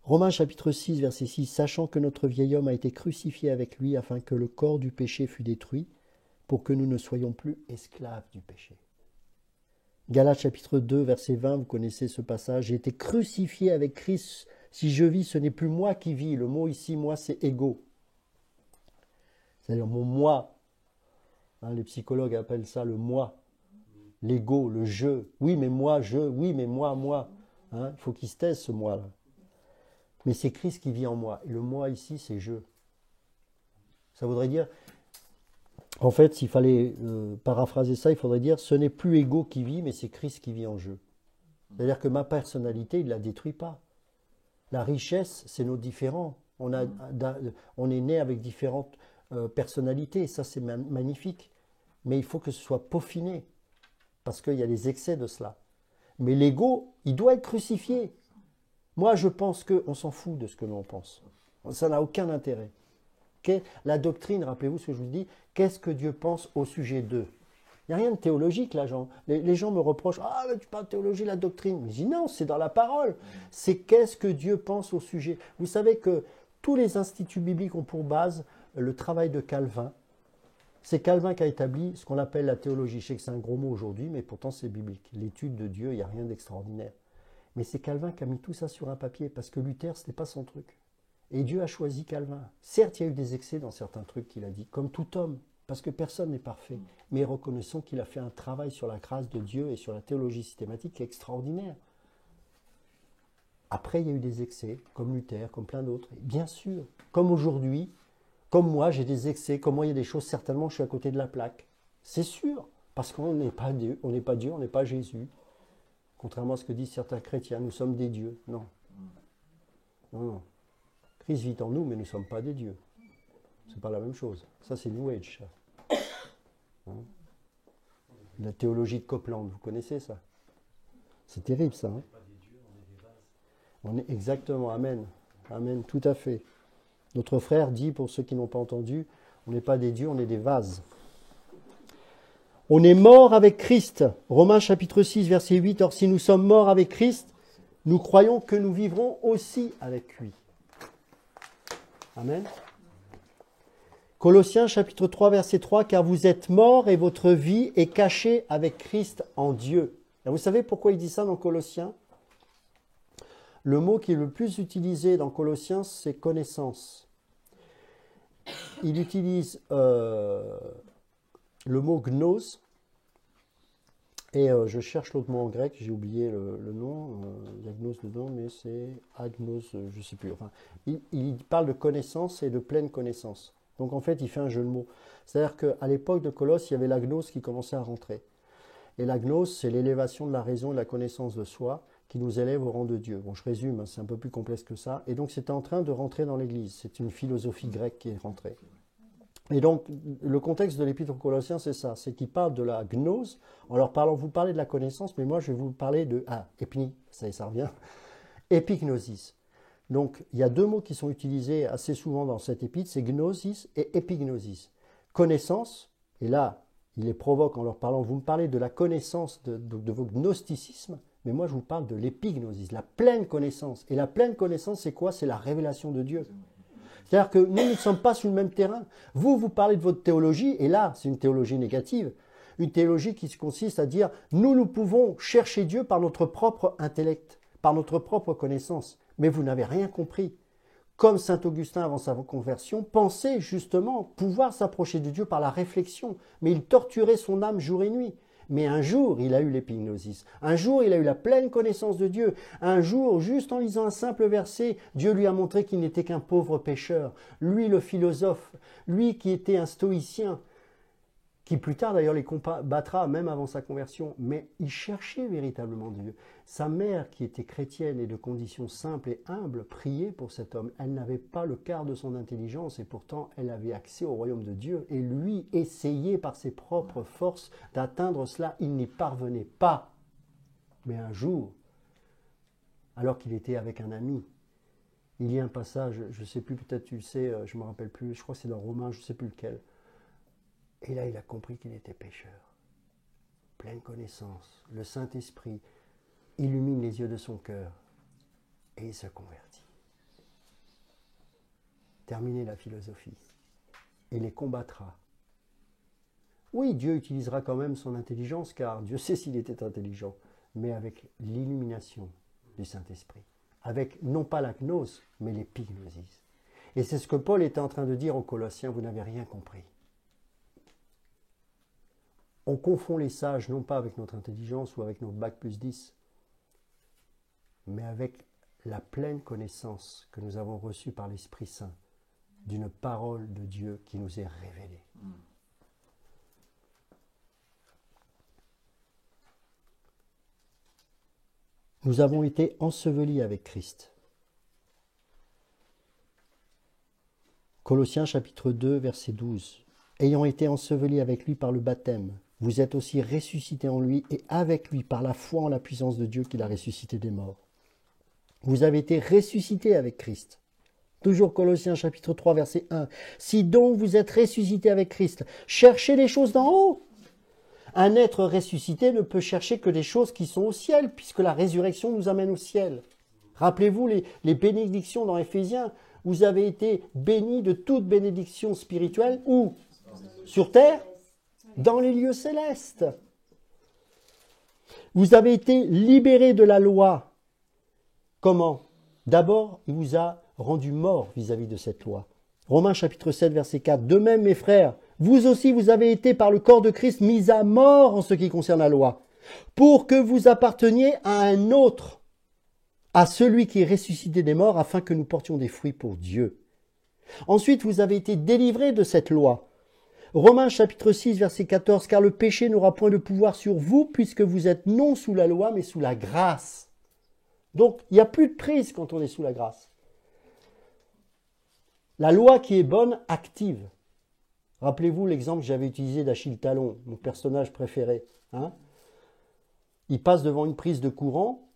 Romains chapitre 6, verset 6, « Sachant que notre vieil homme a été crucifié avec lui afin que le corps du péché fût détruit, pour que nous ne soyons plus esclaves du péché. » Galates chapitre 2, verset 20, vous connaissez ce passage, « J'ai été crucifié avec Christ. Si je vis, ce n'est plus moi qui vis. » Le mot ici, moi, c'est ego. C'est-à-dire mon moi. Les psychologues appellent ça le moi. L'ego, le je. Oui, mais moi, je. Oui, mais moi. Il faut qu'il se taise, ce moi-là. Mais c'est Christ qui vit en moi. Et le moi ici, c'est je. Ça voudrait dire, en fait, s'il fallait paraphraser ça, il faudrait dire, ce n'est plus ego qui vit, mais c'est Christ qui vit en je. C'est-à-dire que ma personnalité, il ne la détruit pas. La richesse, c'est nos différents. On est né avec différentes personnalités. Ça, c'est magnifique. Mais il faut que ce soit peaufiné. Parce qu'il y a des excès de cela. Mais l'ego, il doit être crucifié. Moi, je pense qu'on s'en fout de ce que l'on pense. Ça n'a aucun intérêt. La doctrine, rappelez-vous ce que je vous dis, qu'est-ce que Dieu pense au sujet d'eux? Il n'y a rien de théologique là, Jean. Les gens me reprochent, ah, mais tu parles de théologie, la doctrine. Mais je dis non, c'est dans la parole. C'est qu'est-ce que Dieu pense au sujet. Vous savez que tous les instituts bibliques ont pour base le travail de Calvin. C'est Calvin qui a établi ce qu'on appelle la théologie. Je sais que c'est un gros mot aujourd'hui, mais pourtant c'est biblique. L'étude de Dieu, il n'y a rien d'extraordinaire. Mais c'est Calvin qui a mis tout ça sur un papier, parce que Luther, ce n'était pas son truc. Et Dieu a choisi Calvin. Certes, il y a eu des excès dans certains trucs qu'il a dit, comme tout homme, parce que personne n'est parfait. Mais reconnaissons qu'il a fait un travail sur la grâce de Dieu et sur la théologie systématique qui est extraordinaire. Après, il y a eu des excès, comme Luther, comme plein d'autres. Bien sûr, comme aujourd'hui, comme moi, j'ai des excès, comme moi, il y a des choses, certainement, je suis à côté de la plaque. C'est sûr, parce qu'on n'est pas Dieu, on n'est pas Jésus. Contrairement à ce que disent certains chrétiens, nous sommes des dieux. Non. Non. Christ vit en nous, mais nous ne sommes pas des dieux. Ce n'est pas la même chose. Ça, c'est New Age. La théologie de Copeland, vous connaissez ça? C'est terrible, ça. On est exactement, amen. Amen, tout à fait. Notre frère dit, pour ceux qui n'ont pas entendu, on n'est pas des dieux, on est des vases. On est mort avec Christ. Romains chapitre 6, verset 8. Or, si nous sommes morts avec Christ, nous croyons que nous vivrons aussi avec lui. Amen. Colossiens chapitre 3, verset 3. Car vous êtes morts et votre vie est cachée avec Christ en Dieu. Et vous savez pourquoi il dit ça dans Colossiens? Le mot qui est le plus utilisé dans Colossiens, c'est connaissance. Il utilise le mot gnose, et je cherche l'autre mot en grec, j'ai oublié le nom, il y a gnose dedans, mais c'est agnos, je ne sais plus. Enfin, il parle de connaissance et de pleine connaissance. Donc en fait, il fait un jeu de mots. C'est-à-dire qu'à l'époque de Colosse, il y avait la gnose qui commençait à rentrer. Et la gnose, c'est l'élévation de la raison et de la connaissance de soi qui nous élève au rang de Dieu. Bon, je résume, hein, c'est un peu plus complexe que ça. Et donc, c'était en train de rentrer dans l'Église. C'est une philosophie grecque qui est rentrée. Et donc, le contexte de l'Épître aux Colossiens, c'est ça. C'est qu'il parle de la gnose. En leur parlant, vous parlez de la connaissance, mais moi, je vais vous parler de... ça revient. Épignosis. Donc, il y a deux mots qui sont utilisés assez souvent dans cette épître, c'est gnosis et épignosis. Connaissance, et là, il les provoque en leur parlant, vous me parlez de la connaissance de vos gnosticismes, mais moi, je vous parle de l'épignosis, la pleine connaissance. Et la pleine connaissance, c'est quoi? C'est la révélation de Dieu. C'est-à-dire que nous ne sommes pas sur le même terrain. Vous parlez de votre théologie, et là, c'est une théologie négative. Une théologie qui consiste à dire, nous pouvons chercher Dieu par notre propre intellect, par notre propre connaissance. Mais vous n'avez rien compris. Comme saint Augustin avant sa conversion, pensait justement pouvoir s'approcher de Dieu par la réflexion. Mais il torturait son âme jour et nuit. Mais un jour, il a eu l'épignosis. Un jour, il a eu la pleine connaissance de Dieu. Un jour, juste en lisant un simple verset, Dieu lui a montré qu'il n'était qu'un pauvre pécheur. Lui, le philosophe, lui qui était un stoïcien, qui plus tard d'ailleurs les combattra même avant sa conversion, mais il cherchait véritablement Dieu. Sa mère, qui était chrétienne et de condition simple et humble, priait pour cet homme. Elle n'avait pas le quart de son intelligence et pourtant elle avait accès au royaume de Dieu. Et lui essayait par ses propres forces d'atteindre cela. Il n'y parvenait pas. Mais un jour, alors qu'il était avec un ami, il y a un passage, je ne sais plus, peut-être tu le sais, je ne me rappelle plus, je crois que c'est dans Romains, je ne sais plus lequel. Et là, il a compris qu'il était pécheur. Pleine connaissance. Le Saint-Esprit illumine les yeux de son cœur et il se convertit. Terminez la philosophie. Il les combattra. Oui, Dieu utilisera quand même son intelligence, car Dieu sait s'il était intelligent, mais avec l'illumination du Saint-Esprit. Avec non pas la gnose, mais l'épignosis. Et c'est ce que Paul était en train de dire aux Colossiens, vous n'avez rien compris. On confond les sages non pas avec notre intelligence ou avec notre bac plus 10, mais avec la pleine connaissance que nous avons reçue par l'Esprit Saint d'une parole de Dieu qui nous est révélée. Nous avons été ensevelis avec Christ. Colossiens chapitre 2, verset 12. Ayant été ensevelis avec lui par le baptême, vous êtes aussi ressuscités en lui et avec lui par la foi en la puissance de Dieu qui l'a ressuscité des morts. Vous avez été ressuscités avec Christ. Toujours Colossiens chapitre 3 verset 1. Si donc vous êtes ressuscités avec Christ, cherchez les choses d'en haut. Un être ressuscité ne peut chercher que des choses qui sont au ciel, puisque la résurrection nous amène au ciel. Rappelez-vous les bénédictions dans Éphésiens. Vous avez été bénis de toute bénédiction spirituelle. Où ? Sur terre ? Dans les lieux célestes. Vous avez été libérés de la loi. Comment ? D'abord, il vous a rendu mort vis-à-vis de cette loi. Romains chapitre 7, verset 4. De même, mes frères, vous aussi, vous avez été par le corps de Christ mis à mort en ce qui concerne la loi, pour que vous apparteniez à un autre, à celui qui est ressuscité des morts, afin que nous portions des fruits pour Dieu. Ensuite, vous avez été délivrés de cette loi. Romains chapitre 6, verset 14, car le péché n'aura point de pouvoir sur vous, puisque vous êtes non sous la loi, mais sous la grâce. Donc, il n'y a plus de prise quand on est sous la grâce. La loi qui est bonne active. Rappelez-vous l'exemple que j'avais utilisé d'Achille Talon, mon personnage préféré. Il passe devant une prise de courant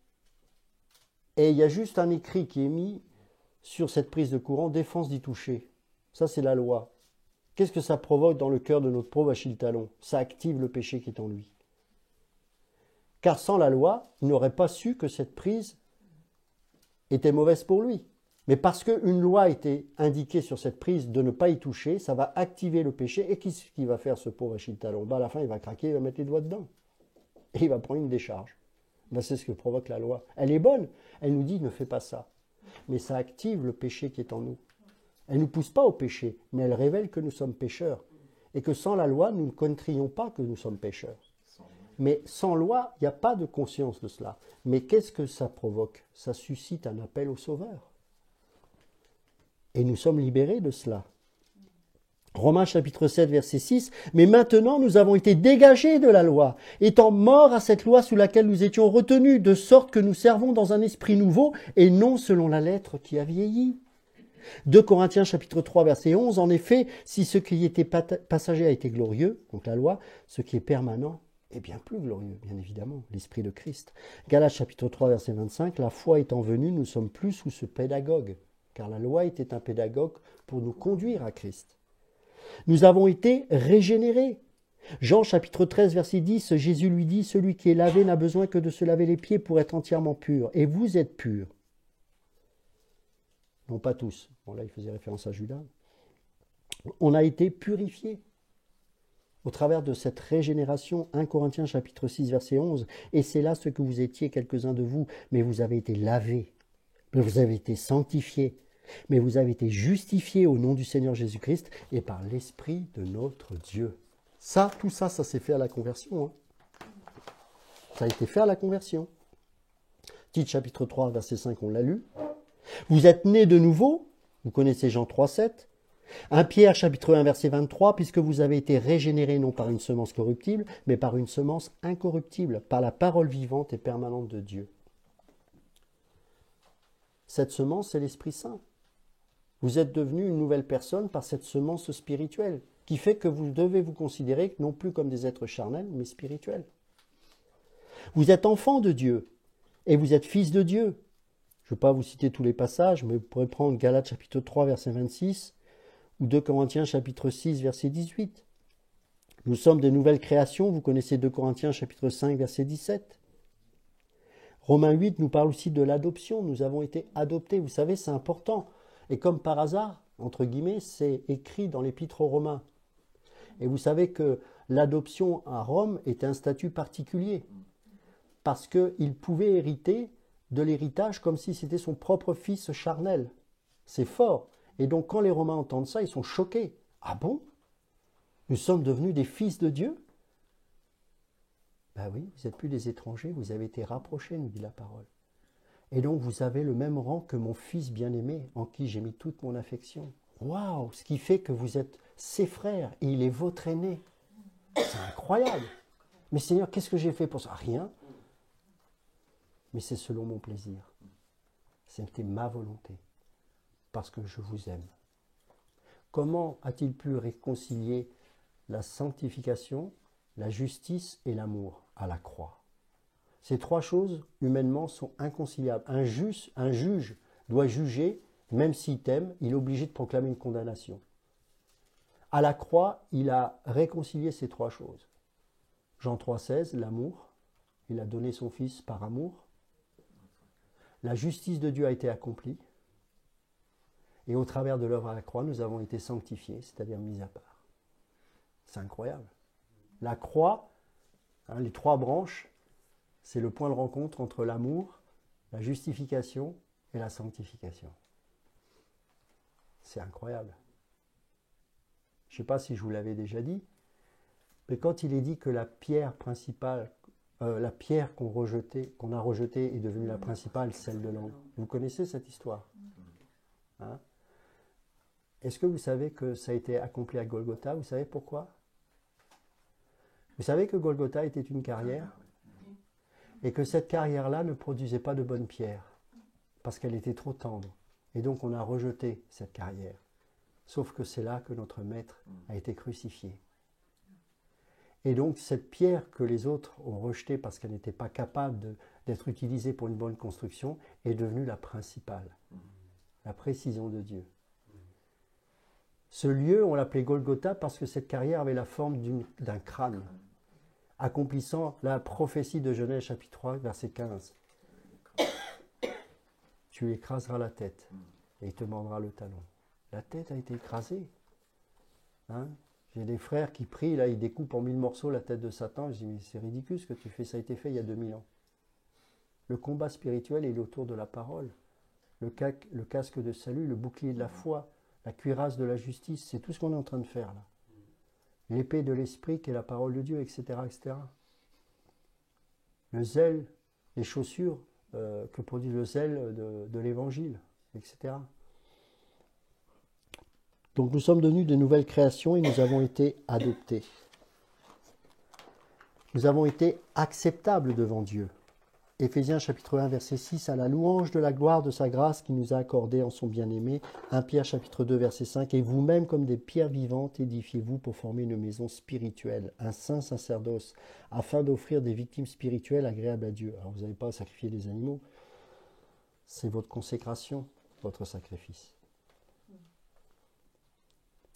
et il y a juste un écrit qui est mis sur cette prise de courant, défense d'y toucher. Ça, c'est la loi. Qu'est-ce que ça provoque dans le cœur de notre pauvre Achille Talon ? Ça active le péché qui est en lui. Car sans la loi, il n'aurait pas su que cette prise était mauvaise pour lui. Mais parce qu'une loi était indiquée sur cette prise de ne pas y toucher, ça va activer le péché. Et qu'est-ce qu'il va faire ce pauvre Achille Talon ? À la fin, il va craquer, il va mettre les doigts dedans. Et il va prendre une décharge. C'est ce que provoque la loi. Elle est bonne. Elle nous dit ne fais pas ça. Mais ça active le péché qui est en nous. Elle ne nous pousse pas au péché, mais elle révèle que nous sommes pécheurs. Et que sans la loi, nous ne connaîtrions pas que nous sommes pécheurs. Mais sans loi, il n'y a pas de conscience de cela. Mais qu'est-ce que ça provoque ? Ça suscite un appel au Sauveur. Et nous sommes libérés de cela. Romains chapitre 7, verset 6. Mais maintenant, nous avons été dégagés de la loi, étant morts à cette loi sous laquelle nous étions retenus, de sorte que nous servons dans un esprit nouveau et non selon la lettre qui a vieilli. 2 Corinthiens chapitre 3, verset 11. En effet, si ce qui était passager a été glorieux, donc la loi, ce qui est permanent est bien plus glorieux, bien évidemment, l'esprit de Christ. Galates chapitre 3, verset 25. La foi étant venue, nous sommes plus sous ce pédagogue, car la loi était un pédagogue pour nous conduire à Christ. Nous avons été régénérés. Jean chapitre 13, verset 10, Jésus lui dit, celui qui est lavé n'a besoin que de se laver les pieds pour être entièrement pur. Et vous êtes purs. Non, pas tous. Bon, là, il faisait référence à Judas. On a été purifiés au travers de cette régénération. 1 Corinthiens chapitre 6, verset 11. Et c'est là ce que vous étiez, quelques-uns de vous, mais vous avez été lavés, mais vous avez été sanctifiés, mais vous avez été justifiés au nom du Seigneur Jésus-Christ et par l'Esprit de notre Dieu. Ça, tout ça, ça s'est fait à la conversion. Ça a été fait à la conversion. Tite chapitre 3, verset 5, on l'a lu. Vous êtes nés de nouveau, vous connaissez Jean 3, 7. 1 Pierre chapitre 1, verset 23, puisque vous avez été régénérés non par une semence corruptible, mais par une semence incorruptible, par la parole vivante et permanente de Dieu. Cette semence, c'est l'Esprit Saint. Vous êtes devenu une nouvelle personne par cette semence spirituelle, qui fait que vous devez vous considérer non plus comme des êtres charnels, mais spirituels. Vous êtes enfants de Dieu, et vous êtes fils de Dieu. Je ne vais pas vous citer tous les passages, mais vous pourrez prendre Galates chapitre 3, verset 26, ou 2 Corinthiens chapitre 6, verset 18. Nous sommes de nouvelles créations, vous connaissez 2 Corinthiens chapitre 5, verset 17. Romains 8 nous parle aussi de l'adoption, nous avons été adoptés, vous savez, c'est important. Et comme par hasard, entre guillemets, c'est écrit dans l'épître aux Romains. Et vous savez que l'adoption à Rome était un statut particulier, parce qu'il pouvait hériter de l'héritage comme si c'était son propre fils charnel. C'est fort. Et donc quand les Romains entendent ça, ils sont choqués. Ah bon? Nous sommes devenus des fils de Dieu? Ben oui, vous n'êtes plus des étrangers, vous avez été rapprochés, nous dit la parole. Et donc vous avez le même rang que mon fils bien-aimé, en qui j'ai mis toute mon affection. Waouh! Ce qui fait que vous êtes ses frères, et il est votre aîné. C'est incroyable! Mais Seigneur, qu'est-ce que j'ai fait pour ça? Rien. Mais c'est selon mon plaisir. C'était ma volonté. Parce que je vous aime. Comment a-t-il pu réconcilier la sanctification, la justice et l'amour à la croix? Ces trois choses, humainement, sont inconciliables. Un juge doit juger, même s'il t'aime, il est obligé de proclamer une condamnation. À la croix, il a réconcilié ces trois choses. Jean 3,16, l'amour. Il a donné son Fils par amour. La justice de Dieu a été accomplie. Et au travers de l'œuvre à la croix, nous avons été sanctifiés, c'est-à-dire mis à part. C'est incroyable. La croix, les trois branches, c'est le point de rencontre entre l'amour, la justification et la sanctification. C'est incroyable. Je ne sais pas si je vous l'avais déjà dit, mais quand il est dit que la pierre principale, la pierre qu'on a rejetée est devenue la principale, celle de l'angle. Vous connaissez cette histoire? Hein? Est-ce que vous savez que ça a été accompli à Golgotha? Vous savez pourquoi? Vous savez que Golgotha était une carrière et que cette carrière-là ne produisait pas de bonnes pierres parce qu'elle était trop tendre. Et donc on a rejeté cette carrière. Sauf que c'est là que notre maître a été crucifié. Et donc cette pierre que les autres ont rejetée parce qu'elle n'était pas capable d'être utilisée pour une bonne construction est devenue la principale, la précision de Dieu. Ce lieu, on l'appelait Golgotha parce que cette carrière avait la forme d'un crâne, accomplissant la prophétie de Genèse chapitre 3, verset 15. Tu écraseras la tête et il te mordra le talon. La tête a été écrasée. Hein? J'ai des frères qui prient, là, ils découpent en 1000 morceaux la tête de Satan. Je dis, mais c'est ridicule ce que tu fais, ça a été fait il y a 2000 ans. Le combat spirituel est autour de la parole. Le casque de salut, le bouclier de la foi, la cuirasse de la justice, c'est tout ce qu'on est en train de faire là. L'épée de l'esprit qui est la parole de Dieu, etc. etc. Le zèle, les chaussures que produit le zèle de l'évangile, etc. Donc nous sommes devenus de nouvelles créations et nous avons été adoptés. Nous avons été acceptables devant Dieu. Éphésiens chapitre 1 verset 6, à la louange de la gloire de sa grâce qui nous a accordé en son bien-aimé. 1 Pierre chapitre 2 verset 5, et vous-même comme des pierres vivantes édifiez-vous pour former une maison spirituelle, un saint sacerdoce, afin d'offrir des victimes spirituelles agréables à Dieu. Alors vous n'avez pas à sacrifier des animaux, c'est votre consécration, votre sacrifice.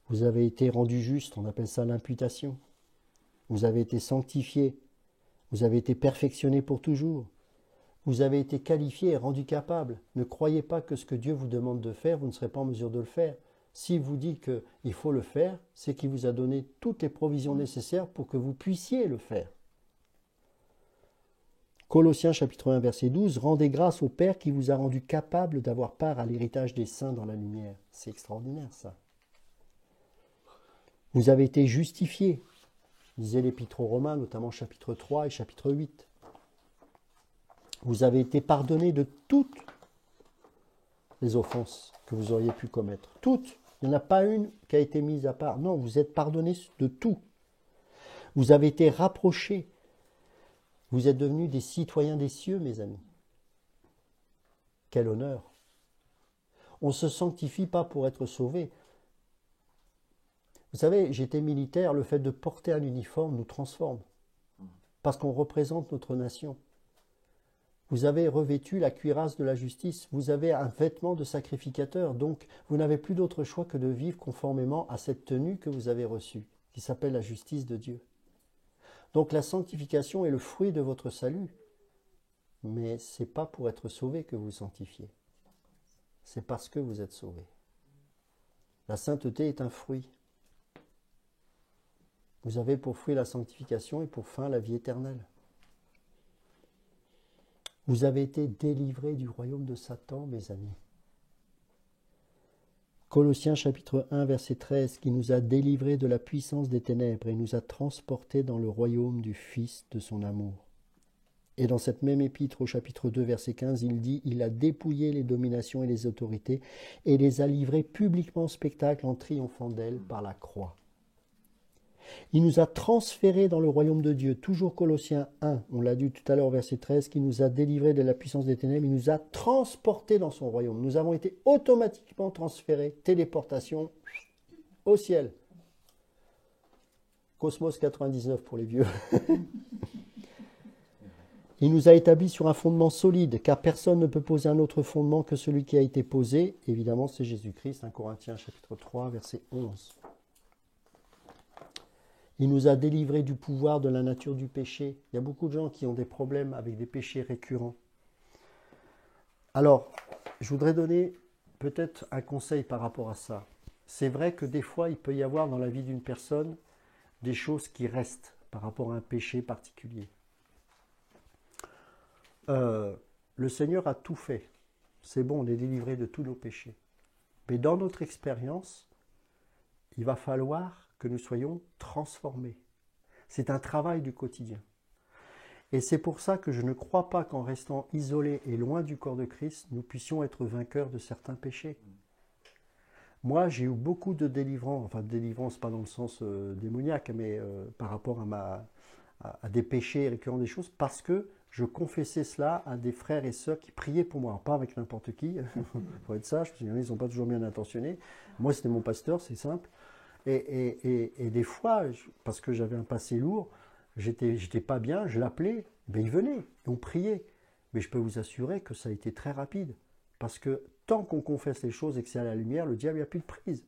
Vous avez été rendu juste, on appelle ça l'imputation. Vous avez été sanctifié, vous avez été perfectionné pour toujours. Vous avez été qualifié et rendu capable. Ne croyez pas que ce que Dieu vous demande de faire, vous ne serez pas en mesure de le faire. S'il vous dit qu'il faut le faire, c'est qu'il vous a donné toutes les provisions nécessaires pour que vous puissiez le faire. Colossiens chapitre 1 verset 12, rendez grâce au Père qui vous a rendu capable d'avoir part à l'héritage des saints dans la lumière. C'est extraordinaire ça. Vous avez été justifiés, disait l'Épître aux Romains, notamment chapitre 3 et chapitre 8. Vous avez été pardonné de toutes les offenses que vous auriez pu commettre. Toutes. Il n'y en a pas une qui a été mise à part. Non, vous êtes pardonné de tout. Vous avez été rapprochés. Vous êtes devenus des citoyens des cieux, mes amis. Quel honneur. On ne se sanctifie pas pour être sauvé. Vous savez, j'étais militaire, le fait de porter un uniforme nous transforme. Parce qu'on représente notre nation. Vous avez revêtu la cuirasse de la justice, vous avez un vêtement de sacrificateur, donc vous n'avez plus d'autre choix que de vivre conformément à cette tenue que vous avez reçue, qui s'appelle la justice de Dieu. Donc la sanctification est le fruit de votre salut, mais ce n'est pas pour être sauvé que vous vous sanctifiez, c'est parce que vous êtes sauvé. La sainteté est un fruit. Vous avez pour fruit la sanctification et pour fin la vie éternelle. Vous avez été délivrés du royaume de Satan, mes amis. Colossiens chapitre 1, verset 13, qui nous a délivrés de la puissance des ténèbres et nous a transportés dans le royaume du Fils de son amour. Et dans cette même épître au chapitre 2, verset 15, il dit « Il a dépouillé les dominations et les autorités et les a livrées publiquement au spectacle en triomphant d'elles par la croix. » Il nous a transférés dans le royaume de Dieu, toujours Colossiens 1, on l'a dit tout à l'heure, verset 13, qui nous a délivrés de la puissance des ténèbres, il nous a transportés dans son royaume. Nous avons été automatiquement transférés, téléportation, au ciel. Cosmos 99 pour les vieux. Il nous a établis sur un fondement solide, car personne ne peut poser un autre fondement que celui qui a été posé. Évidemment, c'est Jésus-Christ, 1 Corinthiens chapitre 3, verset 11. Il nous a délivrés du pouvoir de la nature du péché. Il y a beaucoup de gens qui ont des problèmes avec des péchés récurrents. Alors, je voudrais donner peut-être un conseil par rapport à ça. C'est vrai que des fois, il peut y avoir dans la vie d'une personne des choses qui restent par rapport à un péché particulier. Le Seigneur a tout fait. C'est bon, on est délivré de tous nos péchés. Mais dans notre expérience, il va falloir que nous soyons transformés. C'est un travail du quotidien. Et c'est pour ça que je ne crois pas qu'en restant isolés et loin du corps de Christ, nous puissions être vainqueurs de certains péchés. Moi, j'ai eu beaucoup de délivrance, enfin délivrance pas dans le sens démoniaque, mais par rapport à des péchés récurrents, des choses, parce que je confessais cela à des frères et sœurs qui priaient pour moi. Alors, pas avec n'importe qui, il faut être sage, parce qu'ils ne sont pas toujours bien intentionnés. Moi, c'était mon pasteur, c'est simple. Et des fois, parce que j'avais un passé lourd, j'étais pas bien, je l'appelais, ben il venait, et on priait. Mais je peux vous assurer que ça a été très rapide. Parce que tant qu'on confesse les choses et que c'est à la lumière, le diable n'a plus de prise.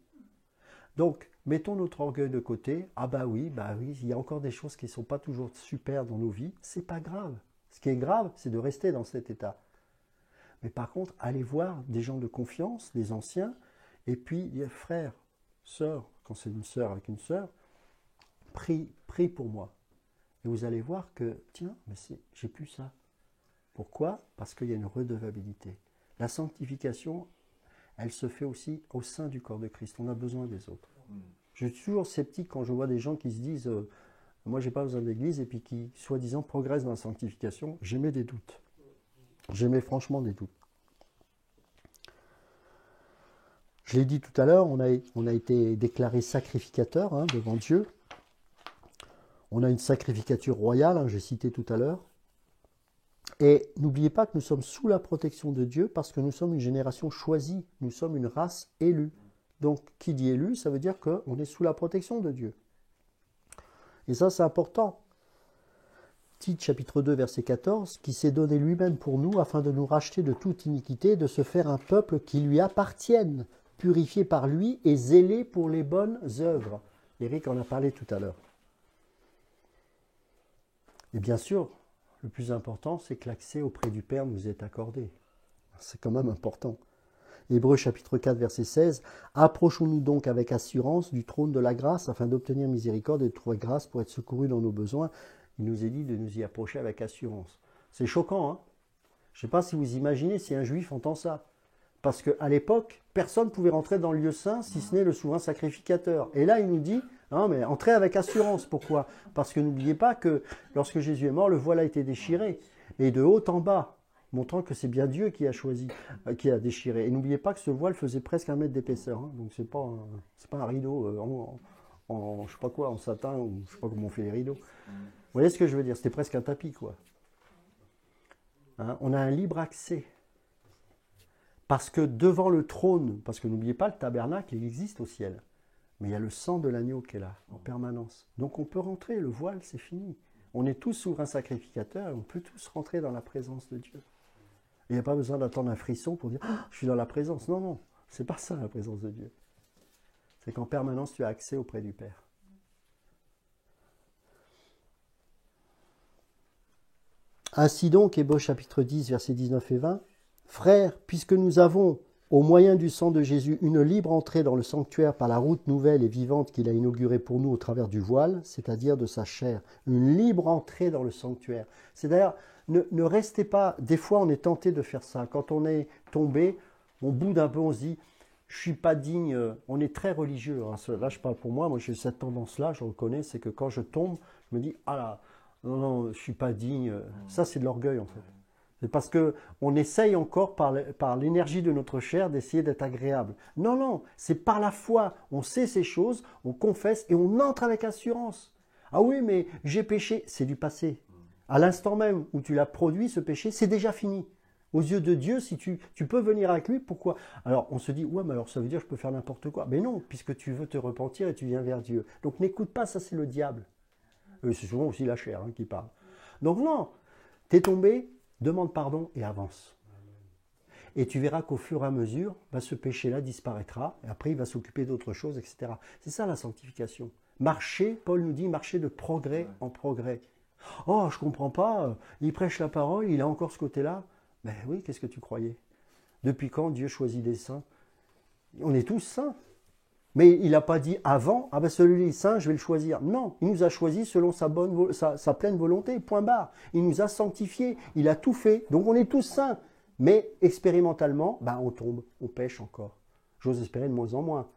Donc, mettons notre orgueil de côté. Ah bah oui, il y a encore des choses qui ne sont pas toujours super dans nos vies. C'est pas grave. Ce qui est grave, c'est de rester dans cet état. Mais par contre, allez voir des gens de confiance, des anciens, et puis, frères, sœurs, quand c'est une sœur avec une sœur, prie pour moi. Et vous allez voir que, tiens, mais j'ai plus ça. Pourquoi? Parce qu'il y a une redevabilité. La sanctification, elle se fait aussi au sein du corps de Christ. On a besoin des autres. Je suis toujours sceptique quand je vois des gens qui se disent moi, j'ai pas besoin d'église, et puis qui, soi-disant, progressent dans la sanctification. J'émets des doutes. J'émets franchement des doutes. Je l'ai dit tout à l'heure, on a été déclaré sacrificateur devant Dieu. On a une sacrificature royale, j'ai cité tout à l'heure. Et n'oubliez pas que nous sommes sous la protection de Dieu parce que nous sommes une génération choisie, nous sommes une race élue. Donc, qui dit élu, ça veut dire qu'on est sous la protection de Dieu. Et ça, c'est important. Tite, chapitre 2, verset 14, qui s'est donné lui-même pour nous afin de nous racheter de toute iniquité, de se faire un peuple qui lui appartienne, purifié par lui et zélé pour les bonnes œuvres. Éric en a parlé tout à l'heure. Et bien sûr, le plus important, c'est que l'accès auprès du Père nous est accordé. C'est quand même important. Hébreux chapitre 4, verset 16. « Approchons-nous donc avec assurance du trône de la grâce, afin d'obtenir miséricorde et de trouver grâce pour être secourus dans nos besoins. » Il nous est dit de nous y approcher avec assurance. C'est choquant, hein? Je ne sais pas si vous imaginez si un juif entend ça. Parce qu'à l'époque, personne ne pouvait rentrer dans le lieu saint si ce n'est le souverain sacrificateur. Et là, il nous dit, non, mais entrez avec assurance. Pourquoi? Parce que n'oubliez pas que lorsque Jésus est mort, le voile a été déchiré. Et de haut en bas, montrant que c'est bien Dieu qui a choisi, qui a déchiré. Et n'oubliez pas que ce voile faisait presque 1 mètre d'épaisseur, hein, donc c'est pas un rideau je sais pas quoi, en satin, ou je sais pas comment on fait les rideaux. Vous voyez ce que je veux dire? C'était presque un tapis, quoi. Hein, on a un libre accès. Parce que devant le trône, parce que n'oubliez pas, le tabernacle, il existe au ciel. Mais il y a le sang de l'agneau qui est là, en permanence. Donc on peut rentrer, le voile, c'est fini. On est tous souverains sacrificateurs et on peut tous rentrer dans la présence de Dieu. Il n'y a pas besoin d'attendre un frisson pour dire « je suis dans la présence ». Non, non, c'est pas ça la présence de Dieu. C'est qu'en permanence, tu as accès auprès du Père. Ainsi donc, Hébreux chapitre 10, versets 19 et 20, « Frères, puisque nous avons, au moyen du sang de Jésus, une libre entrée dans le sanctuaire par la route nouvelle et vivante qu'il a inaugurée pour nous au travers du voile, c'est-à-dire de sa chair. » Une libre entrée dans le sanctuaire. C'est-à-dire, ne restez pas, des fois on est tenté de faire ça. Quand on est tombé, on boude un peu, on se dit, je ne suis pas digne, on est très religieux. Hein. Là je parle pour moi j'ai cette tendance-là, je reconnais, c'est que quand je tombe, je me dis, ah là, non, je ne suis pas digne. Ça c'est de l'orgueil en fait. C'est parce qu'on essaye encore par l'énergie de notre chair d'essayer d'être agréable. Non, non, c'est par la foi. On sait ces choses, on confesse et on entre avec assurance. Ah oui, mais j'ai péché, c'est du passé. À l'instant même où tu l'as produit, ce péché, c'est déjà fini. Aux yeux de Dieu, si tu peux venir avec lui, pourquoi? Alors on se dit, ouais, mais alors ça veut dire que je peux faire n'importe quoi. Mais non, puisque tu veux te repentir et tu viens vers Dieu. Donc n'écoute pas, ça c'est le diable. C'est souvent aussi la chair qui parle. Donc non, t'es tombé, demande pardon et avance. Et tu verras qu'au fur et à mesure, ce péché-là disparaîtra, et après il va s'occuper d'autres choses, etc. C'est ça la sanctification. Marcher, Paul nous dit, marcher de progrès en progrès. Oh, je ne comprends pas, il prêche la parole, il a encore ce côté-là. Ben oui, qu'est-ce que tu croyais? Depuis quand Dieu choisit des saints? On est tous saints. Mais il n'a pas dit avant, ah ben celui-là est saint, je vais le choisir. Non, il nous a choisis selon sa pleine volonté, point barre. Il nous a sanctifiés, il a tout fait. Donc on est tous saints. Mais expérimentalement, on tombe, on pêche encore. J'ose espérer de moins en moins.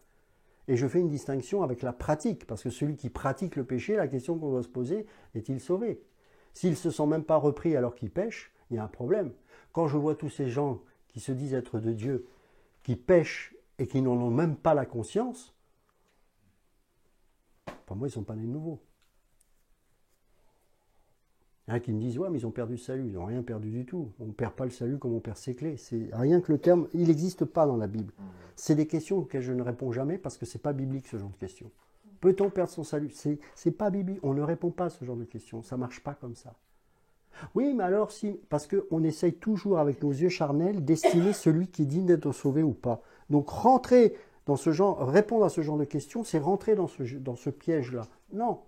Et je fais une distinction avec la pratique, parce que celui qui pratique le péché, la question qu'on doit se poser, est-il sauvé? S'il ne se sent même pas repris alors qu'il pêche, il y a un problème. Quand je vois tous ces gens qui se disent être de Dieu, qui pêchent et qui n'en ont même pas la conscience, pour moi, ils ne sont pas nés de nouveau. Il y en a qui me disent, ouais, mais ils ont perdu le salut. Ils n'ont rien perdu du tout. On ne perd pas le salut comme on perd ses clés. C'est rien que le terme, il n'existe pas dans la Bible. C'est des questions auxquelles je ne réponds jamais parce que ce n'est pas biblique, ce genre de questions. Peut-on perdre son salut? C'est pas biblique. On ne répond pas à ce genre de questions. Ça ne marche pas comme ça. Oui, mais alors si, parce qu'on essaye toujours avec nos yeux charnels d'estimer celui qui est digne d'être sauvé ou pas. Donc rentrer dans ce genre, répondre à ce genre de questions, c'est rentrer dans ce piège-là. Non.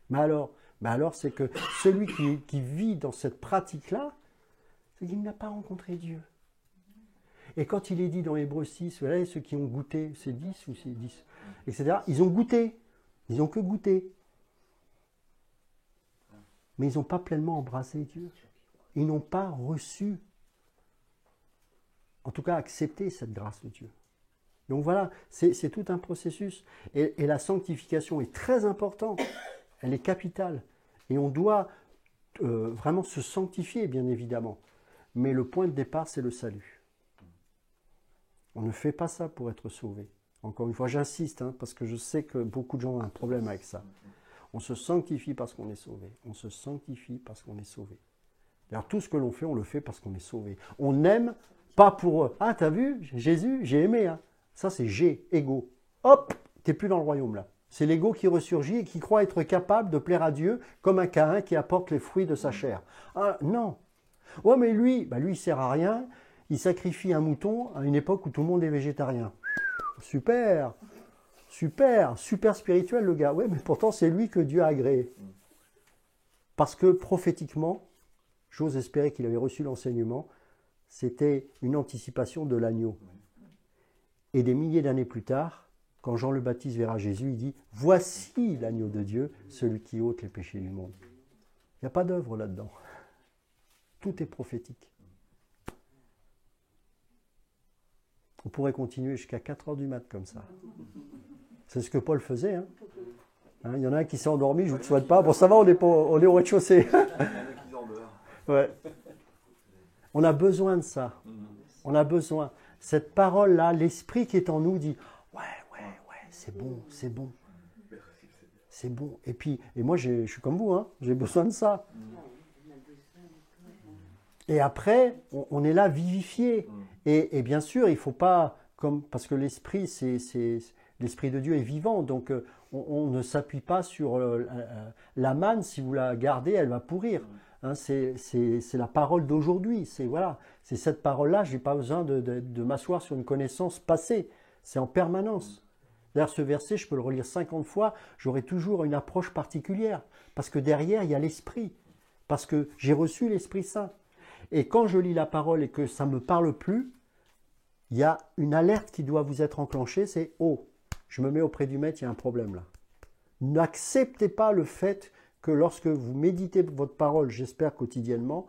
Mais alors c'est que celui qui vit dans cette pratique-là, c'est qu'il n'a pas rencontré Dieu. Et quand il est dit dans Hébreux 6, vous voyez, ceux qui ont goûté, c'est 10 ou c'est 10, etc., ils ont goûté. Ils n'ont que goûté. Mais ils n'ont pas pleinement embrassé Dieu. Ils n'ont pas reçu, en tout cas accepté cette grâce de Dieu. Donc voilà, c'est tout un processus. Et la sanctification est très importante, elle est capitale. Et on doit vraiment se sanctifier, bien évidemment. Mais le point de départ, c'est le salut. On ne fait pas ça pour être sauvé. Encore une fois, j'insiste, parce que je sais que beaucoup de gens ont un problème avec ça. On se sanctifie parce qu'on est sauvé. On se sanctifie parce qu'on est sauvé. D'ailleurs, tout ce que l'on fait, on le fait parce qu'on est sauvé. On n'aime pas pour eux. Ah, t'as vu, Jésus, j'ai aimé. Ça, c'est G, ego. Hop, t'es plus dans le royaume là. C'est l'ego qui ressurgit et qui croit être capable de plaire à Dieu comme un Caïn qui apporte les fruits de sa chair. Ah, non. Ouais, mais lui, lui, il sert à rien. Il sacrifie un mouton à une époque où tout le monde est végétarien. Super. Super spirituel le gars. Oui, mais pourtant c'est lui que Dieu a agréé. Parce que prophétiquement, j'ose espérer qu'il avait reçu l'enseignement, c'était une anticipation de l'agneau. Et des milliers d'années plus tard, quand Jean le Baptiste verra Jésus, il dit « Voici l'agneau de Dieu, celui qui ôte les péchés du monde. » Il n'y a pas d'œuvre là-dedans. Tout est prophétique. On pourrait continuer jusqu'à 4 heures du mat comme ça. C'est ce que Paul faisait. Il y en a un qui s'est endormi, je ne vous le souhaite pas. Bon, ça va, on est au rez-de-chaussée. Ouais. On a besoin de ça. On a besoin. Cette parole-là, l'esprit qui est en nous dit « Ouais, c'est bon, c'est bon. C'est bon. » Et moi, je suis comme vous, hein, j'ai besoin de ça. Et après, on est là vivifié. Et bien sûr, il ne faut pas, parce que l'esprit, l'esprit de Dieu est vivant, donc on ne s'appuie pas sur la manne. Si vous la gardez, elle va pourrir. Hein, c'est la parole d'aujourd'hui. C'est cette parole-là. Je n'ai pas besoin de m'asseoir sur une connaissance passée. C'est en permanence. D'ailleurs, ce verset, je peux le relire 50 fois, j'aurai toujours une approche particulière. Parce que derrière, il y a l'Esprit. Parce que j'ai reçu l'Esprit Saint. Et quand je lis la parole et que ça ne me parle plus, il y a une alerte qui doit vous être enclenchée, c'est « Oh, je me mets auprès du maître, il y a un problème là. » N'acceptez pas le fait que lorsque vous méditez votre parole, j'espère quotidiennement,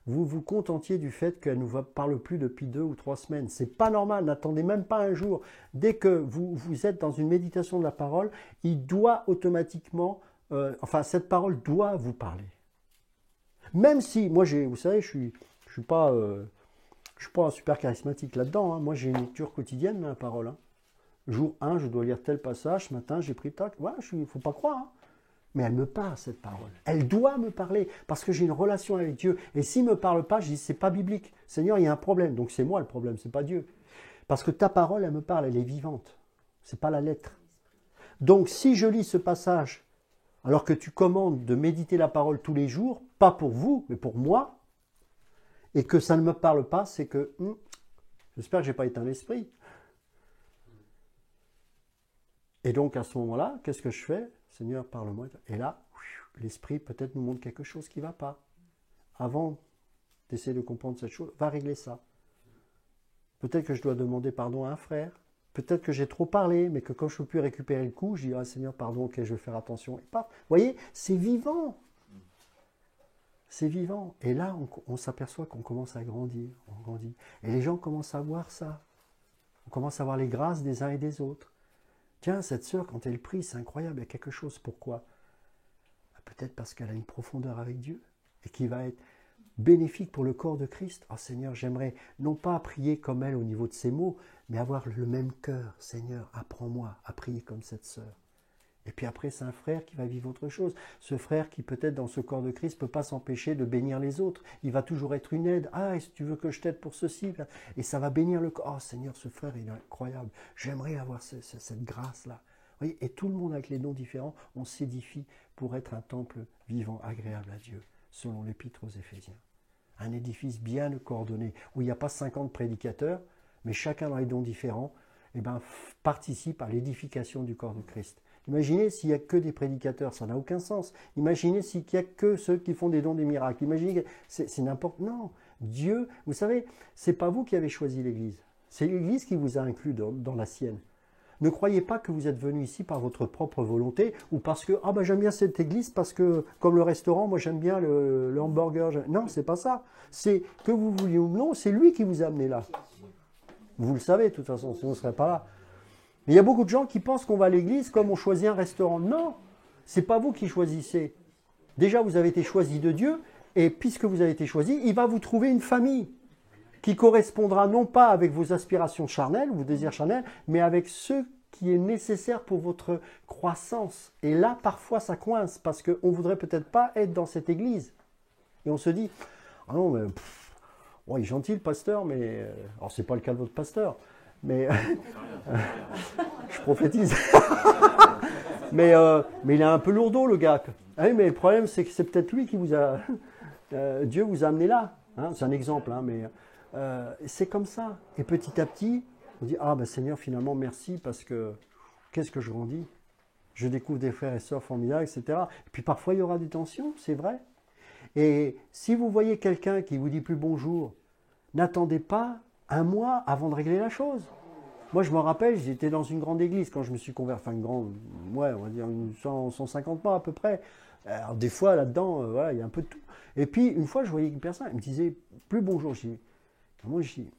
vous vous contentiez du fait qu'elle ne vous parle plus depuis 2 ou 3 semaines. Ce n'est pas normal, n'attendez même pas un jour. Dès que vous êtes dans une méditation de la parole, il doit automatiquement, cette parole doit vous parler. Même si, moi, vous savez, je suis pas un super charismatique là-dedans. Hein. Moi, j'ai une lecture quotidienne de la parole. Hein. Jour 1, je dois lire tel passage. Ce matin, j'ai pris tac. Ouais, il ne faut pas croire. Hein. Mais elle me parle, cette parole. Elle doit me parler parce que j'ai une relation avec Dieu. Et s'il ne me parle pas, je dis, c'est pas biblique. Seigneur, il y a un problème. Donc c'est moi le problème, c'est pas Dieu. Parce que ta parole, elle me parle, elle est vivante. C'est pas la lettre. Donc si je lis ce passage, alors que tu commandes de méditer la parole tous les jours, pas pour vous, mais pour moi, et que ça ne me parle pas, c'est que j'espère que je n'ai pas éteint l'esprit. Et donc à ce moment-là, qu'est-ce que je fais? Seigneur, parle-moi. Et là, l'esprit peut-être nous montre quelque chose qui ne va pas. Avant d'essayer de comprendre cette chose, va régler ça. Peut-être que je dois demander pardon à un frère. Peut-être que j'ai trop parlé, mais que quand je ne peux plus récupérer le coup, je dis, Seigneur, pardon, ok, je vais faire attention. Et pas. Vous voyez, c'est vivant. C'est vivant. Et là, on s'aperçoit qu'on commence à grandir. On grandit. Et les gens commencent à voir ça. On commence à voir les grâces des uns et des autres. Tiens, cette sœur, quand elle prie, c'est incroyable, il y a quelque chose. Pourquoi? Peut-être parce qu'elle a une profondeur avec Dieu et qui va être bénéfique pour le corps de Christ. Oh Seigneur, j'aimerais non pas prier comme elle au niveau de ses mots, mais avoir le même cœur. Seigneur, apprends-moi à prier comme cette sœur. Et puis après, c'est un frère qui va vivre autre chose. Ce frère qui peut-être dans ce corps de Christ ne peut pas s'empêcher de bénir les autres. Il va toujours être une aide. Ah, est-ce que tu veux que je t'aide pour ceci? Et ça va bénir le corps. Oh Seigneur, ce frère, il est incroyable. J'aimerais avoir cette grâce-là. Vous voyez, et tout le monde avec les dons différents, on s'édifie pour être un temple vivant, agréable à Dieu, selon l'épître aux Éphésiens. Un édifice bien coordonné, où il n'y a pas 50 prédicateurs, mais chacun dans les dons différents, participe à l'édification du corps de Christ. Imaginez s'il n'y a que des prédicateurs, ça n'a aucun sens. Imaginez s'il n'y a que ceux qui font des dons des miracles. Imaginez, c'est n'importe... Non, Dieu, vous savez, ce n'est pas vous qui avez choisi l'Église. C'est l'Église qui vous a inclus dans la sienne. Ne croyez pas que vous êtes venu ici par votre propre volonté ou parce que j'aime bien cette église parce que, comme le restaurant, moi j'aime bien le hamburger. Non, c'est pas ça. C'est que vous vouliez ou non, c'est lui qui vous a amené là. Vous le savez de toute façon, sinon on ne serait pas là. Mais il y a beaucoup de gens qui pensent qu'on va à l'église comme on choisit un restaurant. Non, c'est pas vous qui choisissez. Déjà, vous avez été choisi de Dieu et puisque vous avez été choisi, il va vous trouver une famille qui correspondra non pas avec vos aspirations charnelles, vos désirs charnels, mais avec ce qui est nécessaire pour votre croissance. Et là, parfois, ça coince, parce qu'on ne voudrait peut-être pas être dans cette église. Et on se dit, ah non, mais il est gentil le pasteur, mais... Alors, ce n'est pas le cas de votre pasteur, mais... je prophétise. mais il est un peu lourdeau, le gars. Ah oui, mais le problème, c'est que c'est peut-être lui qui vous a... Dieu vous a amené là. Hein, c'est un exemple, hein, mais... c'est comme ça. Et petit à petit, on dit, Seigneur, finalement, merci, parce que qu'est-ce que je grandis? Je découvre des frères et sœurs formidables, etc. Et puis parfois, il y aura des tensions, c'est vrai. Et si vous voyez quelqu'un qui vous dit plus bonjour, n'attendez pas un mois avant de régler la chose. Moi, je me rappelle, j'étais dans une grande église quand je me suis converti, enfin une grande, ouais, on va dire 150 pas à peu près. Alors des fois, là-dedans, il y a un peu de tout. Et puis, une fois, je voyais une personne, elle me disait, plus bonjour, je dis, moi, je dis,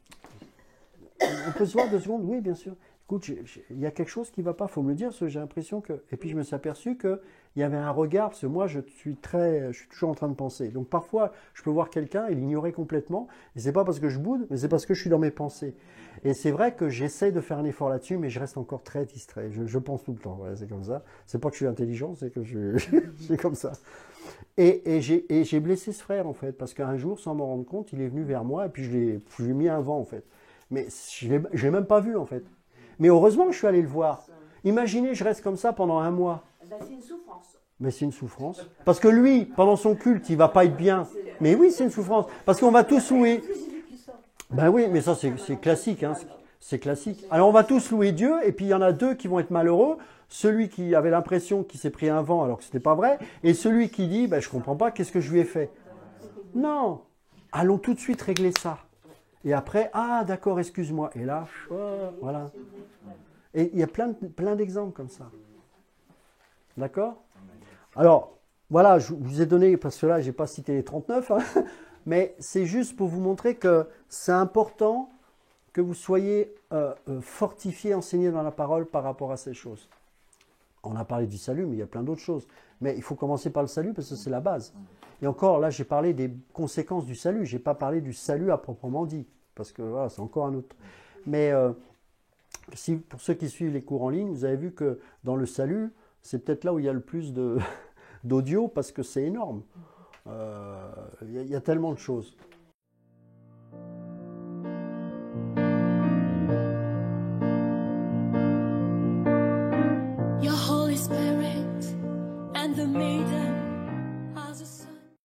on peut se voir 2 secondes? Oui, bien sûr. écoute, il y a quelque chose qui ne va pas, il faut me le dire, parce que j'ai l'impression que... Et puis je me suis aperçu qu'il y avait un regard, parce que moi je suis toujours en train de penser. Donc parfois, je peux voir quelqu'un et l'ignorer complètement, et c'est pas parce que je boude, mais c'est parce que je suis dans mes pensées. Et c'est vrai que j'essaie de faire un effort là-dessus, mais je reste encore très distrait. Je pense tout le temps, voilà, c'est comme ça. C'est pas que je suis intelligent, c'est que je suis comme ça. Et j'ai blessé ce frère, en fait, parce qu'un jour, sans m'en rendre compte, il est venu vers moi, et puis je lui ai mis un vent, en fait. Mais je ne l'ai même pas vu, en fait. Mais heureusement que je suis allé le voir. Imaginez, je reste comme ça pendant un mois. C'est une souffrance. Mais c'est une souffrance. Parce que lui, pendant son culte, il ne va pas être bien. Mais oui, c'est une souffrance. Parce qu'on va tous louer. Ben oui, mais ça, c'est classique. Hein. C'est classique. Alors, on va tous louer Dieu, et puis il y en a deux qui vont être malheureux. Celui qui avait l'impression qu'il s'est pris un vent alors que ce n'était pas vrai, et celui qui dit, ben, je ne comprends pas, qu'est-ce que je lui ai fait? Non. Allons tout de suite régler ça. Et après, ah d'accord, excuse-moi. Et là, voilà. Et il y a plein d'exemples comme ça. D'accord? Alors, voilà, je vous ai donné, parce que là, je n'ai pas cité les 39, hein, mais c'est juste pour vous montrer que c'est important que vous soyez fortifiés, enseignés dans la parole par rapport à ces choses. On a parlé du salut, mais il y a plein d'autres choses. Mais il faut commencer par le salut parce que c'est la base. Et encore, là, j'ai parlé des conséquences du salut. Je n'ai pas parlé du salut à proprement dit. Parce que voilà, c'est encore un autre. Mais pour ceux qui suivent les cours en ligne, vous avez vu que dans le salut, c'est peut-être là où il y a le plus d'audio parce que c'est énorme. Il y a tellement de choses. Your Holy Spirit and the maiden